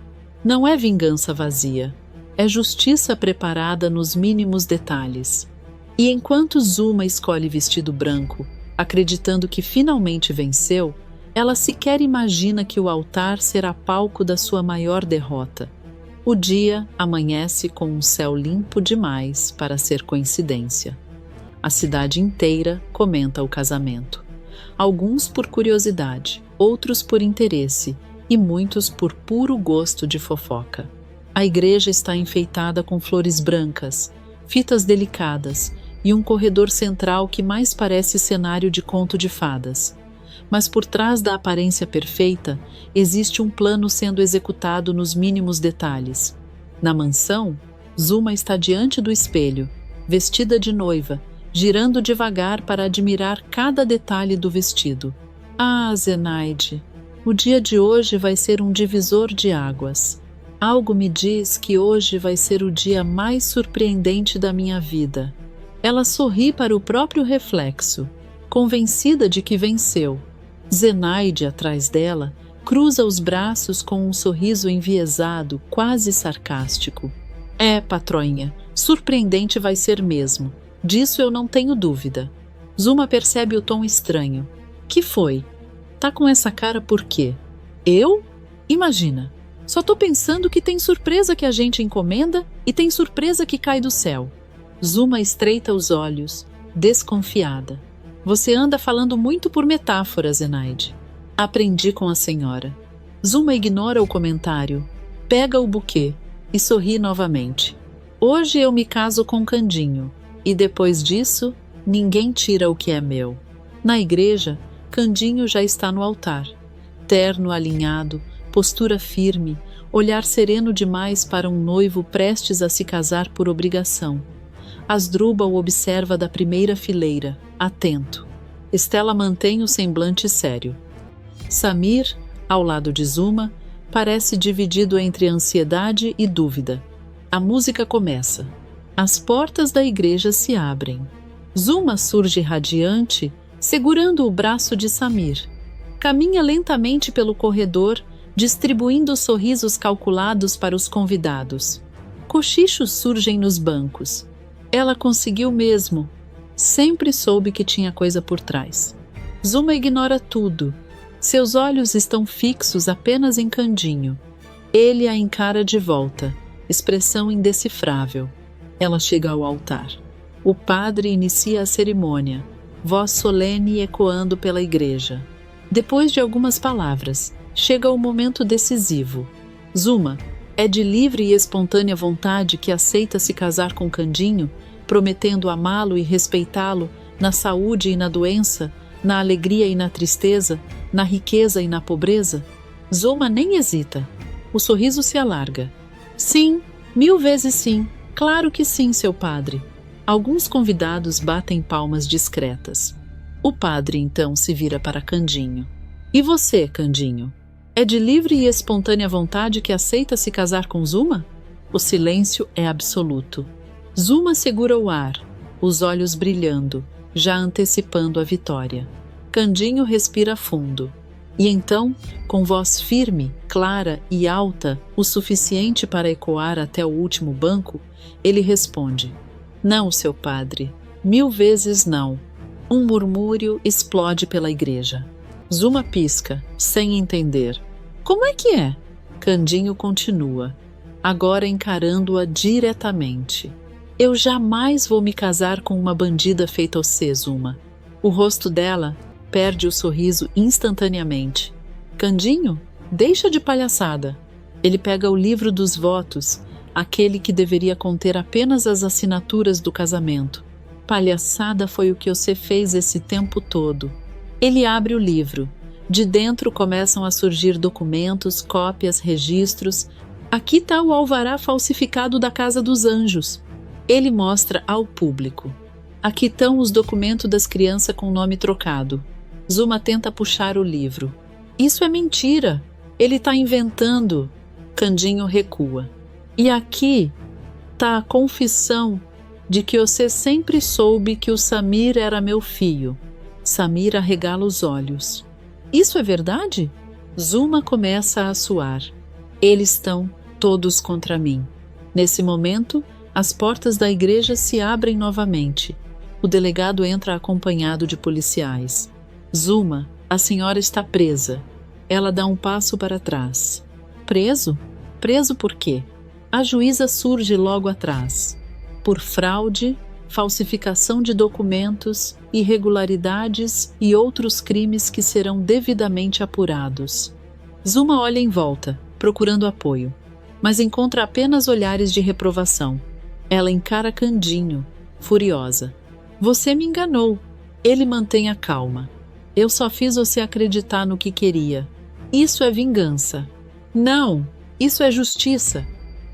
Não é vingança vazia. É justiça preparada nos mínimos detalhes. E enquanto Zuma escolhe vestido branco, acreditando que finalmente venceu, ela sequer imagina que o altar será palco da sua maior derrota. O dia amanhece com um céu limpo demais para ser coincidência. A cidade inteira comenta o casamento. Alguns por curiosidade, outros por interesse e muitos por puro gosto de fofoca. A igreja está enfeitada com flores brancas, fitas delicadas e um corredor central que mais parece cenário de conto de fadas. Mas por trás da aparência perfeita, existe um plano sendo executado nos mínimos detalhes. Na mansão, Zuma está diante do espelho, vestida de noiva, girando devagar para admirar cada detalhe do vestido. Ah, Zenaide, o dia de hoje vai ser um divisor de águas. Algo me diz que hoje vai ser o dia mais surpreendente da minha vida. Ela sorri para o próprio reflexo, convencida de que venceu. Zenaide, atrás dela, cruza os braços com um sorriso enviesado, quase sarcástico. É, patroinha, surpreendente vai ser mesmo. Disso eu não tenho dúvida. Zuma percebe o tom estranho. Que foi? Tá com essa cara por quê? Eu? Imagina. Só tô pensando que tem surpresa que a gente encomenda e tem surpresa que cai do céu. Zuma estreita os olhos, desconfiada. Você anda falando muito por metáforas, Zenaide. Aprendi com a senhora. Zuma ignora o comentário, pega o buquê e sorri novamente. Hoje eu me caso com Candinho e depois disso, ninguém tira o que é meu. Na igreja, Candinho já está no altar. Terno alinhado, postura firme, olhar sereno demais para um noivo prestes a se casar por obrigação. Asdrubal o observa da primeira fileira, atento. Estela mantém o semblante sério. Samir, ao lado de Zuma, parece dividido entre ansiedade e dúvida. A música começa. As portas da igreja se abrem. Zuma surge radiante, segurando o braço de Samir. Caminha lentamente pelo corredor, distribuindo sorrisos calculados para os convidados. Cochichos surgem nos bancos. Ela conseguiu mesmo. Sempre soube que tinha coisa por trás. Zuma ignora tudo. Seus olhos estão fixos apenas em Candinho. Ele a encara de volta, expressão indecifrável. Ela chega ao altar. O padre inicia a cerimônia, voz solene ecoando pela igreja. Depois de algumas palavras, chega o momento decisivo. Zuma é de livre e espontânea vontade que aceita se casar com Candinho, prometendo amá-lo e respeitá-lo na saúde e na doença, na alegria e na tristeza, na riqueza e na pobreza? Zuma nem hesita. O sorriso se alarga. Sim, 1000 vezes sim. Claro que sim, seu padre. Alguns convidados batem palmas discretas. O padre então se vira para Candinho. E você, Candinho? É de livre e espontânea vontade que aceita se casar com Zuma? O silêncio é absoluto. Zuma segura o ar, os olhos brilhando, já antecipando a vitória. Candinho respira fundo. E então, com voz firme, clara e alta, o suficiente para ecoar até o último banco, ele responde: "Não, seu padre, 1000 vezes não." Um murmúrio explode pela igreja. Zuma pisca, sem entender. "Como é que é?" Candinho continua, agora encarando-a diretamente. "Eu jamais vou me casar com uma bandida feita você, Zuma." O rosto dela perde o sorriso instantaneamente. "Candinho, deixa de palhaçada." Ele pega o livro dos votos, aquele que deveria conter apenas as assinaturas do casamento. "Palhaçada foi o que você fez esse tempo todo." Ele abre o livro. De dentro começam a surgir documentos, cópias, registros. "Aqui está o alvará falsificado da Casa dos Anjos." Ele mostra ao público. "Aqui estão os documentos das crianças com nome trocado." Zuma tenta puxar o livro. "Isso é mentira. Ele está inventando." Candinho recua. "E aqui está a confissão de que você sempre soube que o Samir era meu filho." Samir arregala os olhos. "Isso é verdade?" Zuma começa a suar. "Eles estão todos contra mim." Nesse momento, as portas da igreja se abrem novamente. O delegado entra acompanhado de policiais. "Zuma, a senhora está presa." Ela dá um passo para trás. "Preso? Preso por quê?" A juíza surge logo atrás. "Por fraude, falsificação de documentos, irregularidades e outros crimes que serão devidamente apurados." Zuma olha em volta, procurando apoio, mas encontra apenas olhares de reprovação. Ela encara Candinho, furiosa. "Você me enganou." Ele mantém a calma. "Eu só fiz você acreditar no que queria. Isso é vingança." "Não, isso é justiça."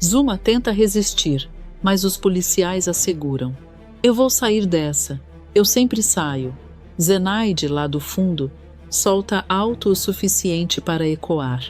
Zuma tenta resistir, mas os policiais a seguram. "Eu vou sair dessa. Eu sempre saio." Zenaide, lá do fundo, solta alto o suficiente para ecoar.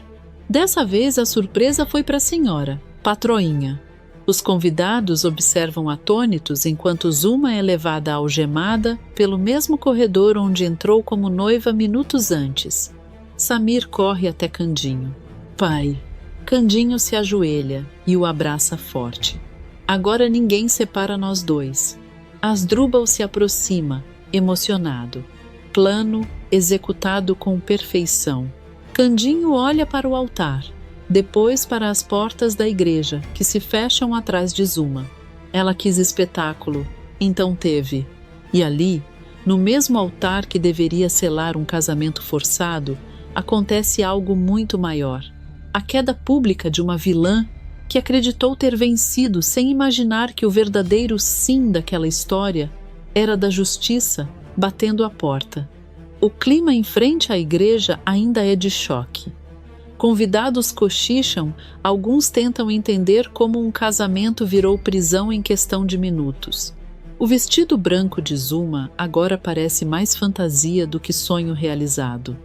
"Dessa vez a surpresa foi para a senhora, patroinha." Os convidados observam atônitos enquanto Zuma é levada algemada pelo mesmo corredor onde entrou como noiva minutos antes. Samir corre até Candinho. "Pai." Candinho se ajoelha e o abraça forte. "Agora ninguém separa nós dois." Asdrubal se aproxima, emocionado. Plano executado com perfeição. Candinho olha para o altar, depois para as portas da igreja, que se fecham atrás de Zuma. Ela quis espetáculo, então teve. E ali, no mesmo altar que deveria selar um casamento forçado, acontece algo muito maior. A queda pública de uma vilã que acreditou ter vencido sem imaginar que o verdadeiro sim daquela história era da justiça batendo a porta. O clima em frente à igreja ainda é de choque. Convidados cochicham, alguns tentam entender como um casamento virou prisão em questão de minutos. O vestido branco de Zuma agora parece mais fantasia do que sonho realizado.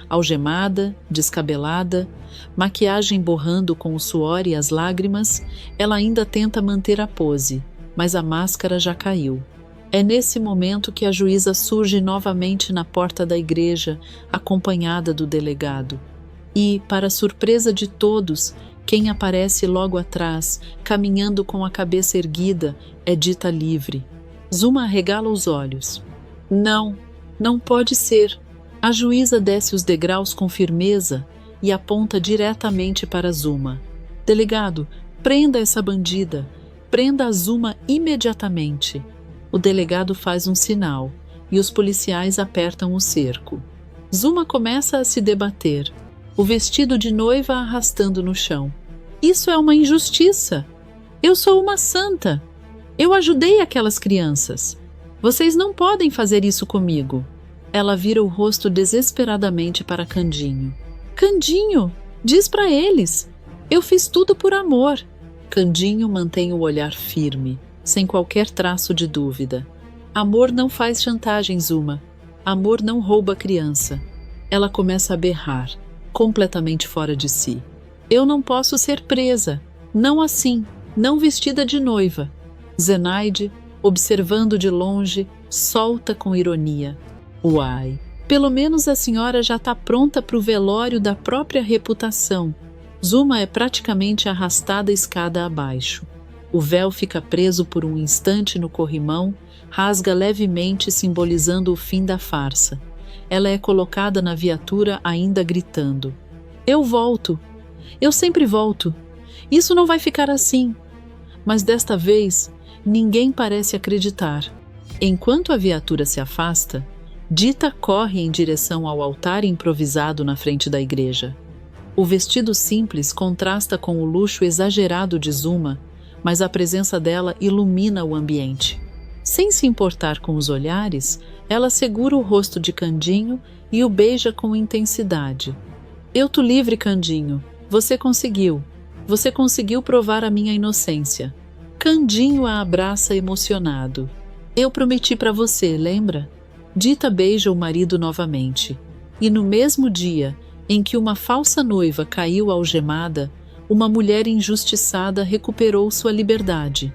Algemada, descabelada, maquiagem borrando com o suor e as lágrimas, ela ainda tenta manter a pose, mas a máscara já caiu. É nesse momento que a juíza surge novamente na porta da igreja, acompanhada do delegado. E, para surpresa de todos, quem aparece logo atrás, caminhando com a cabeça erguida, é dita livre. Zuma arregala os olhos. "Não, não pode ser." A juíza desce os degraus com firmeza e aponta diretamente para Zuma. "Delegado, prenda essa bandida. Prenda a Zuma imediatamente." O delegado faz um sinal e os policiais apertam o cerco. Zuma começa a se debater, o vestido de noiva arrastando no chão. "Isso é uma injustiça. Eu sou uma santa. Eu ajudei aquelas crianças. Vocês não podem fazer isso comigo." Ela vira o rosto desesperadamente para Candinho. "Candinho, diz para eles. Eu fiz tudo por amor." Candinho mantém o olhar firme, sem qualquer traço de dúvida. "Amor não faz chantagem, Zuma. Amor não rouba criança." Ela começa a berrar, completamente fora de si. "Eu não posso ser presa. Não assim." não vestida de noiva. Zenaide, observando de longe, solta com ironia: Uai, pelo menos a senhora já está pronta para o velório da própria reputação. Zuma é praticamente arrastada escada abaixo. O véu fica preso por um instante no corrimão, rasga levemente, simbolizando o fim da farsa. Ela é colocada na viatura ainda gritando: Eu volto! Eu sempre volto! Isso não vai ficar assim! Mas desta vez, ninguém parece acreditar. Enquanto a viatura se afasta, Dita corre em direção ao altar improvisado na frente da igreja. O vestido simples contrasta com o luxo exagerado de Zuma, mas a presença dela ilumina o ambiente. Sem se importar com os olhares, ela segura o rosto de Candinho e o beija com intensidade. Eu tô livre, Candinho. Você conseguiu. Você conseguiu provar a minha inocência. Candinho a abraça emocionado. Eu prometi para você, lembra? Dita beija o marido novamente. E no mesmo dia em que uma falsa noiva caiu algemada, uma mulher injustiçada recuperou sua liberdade.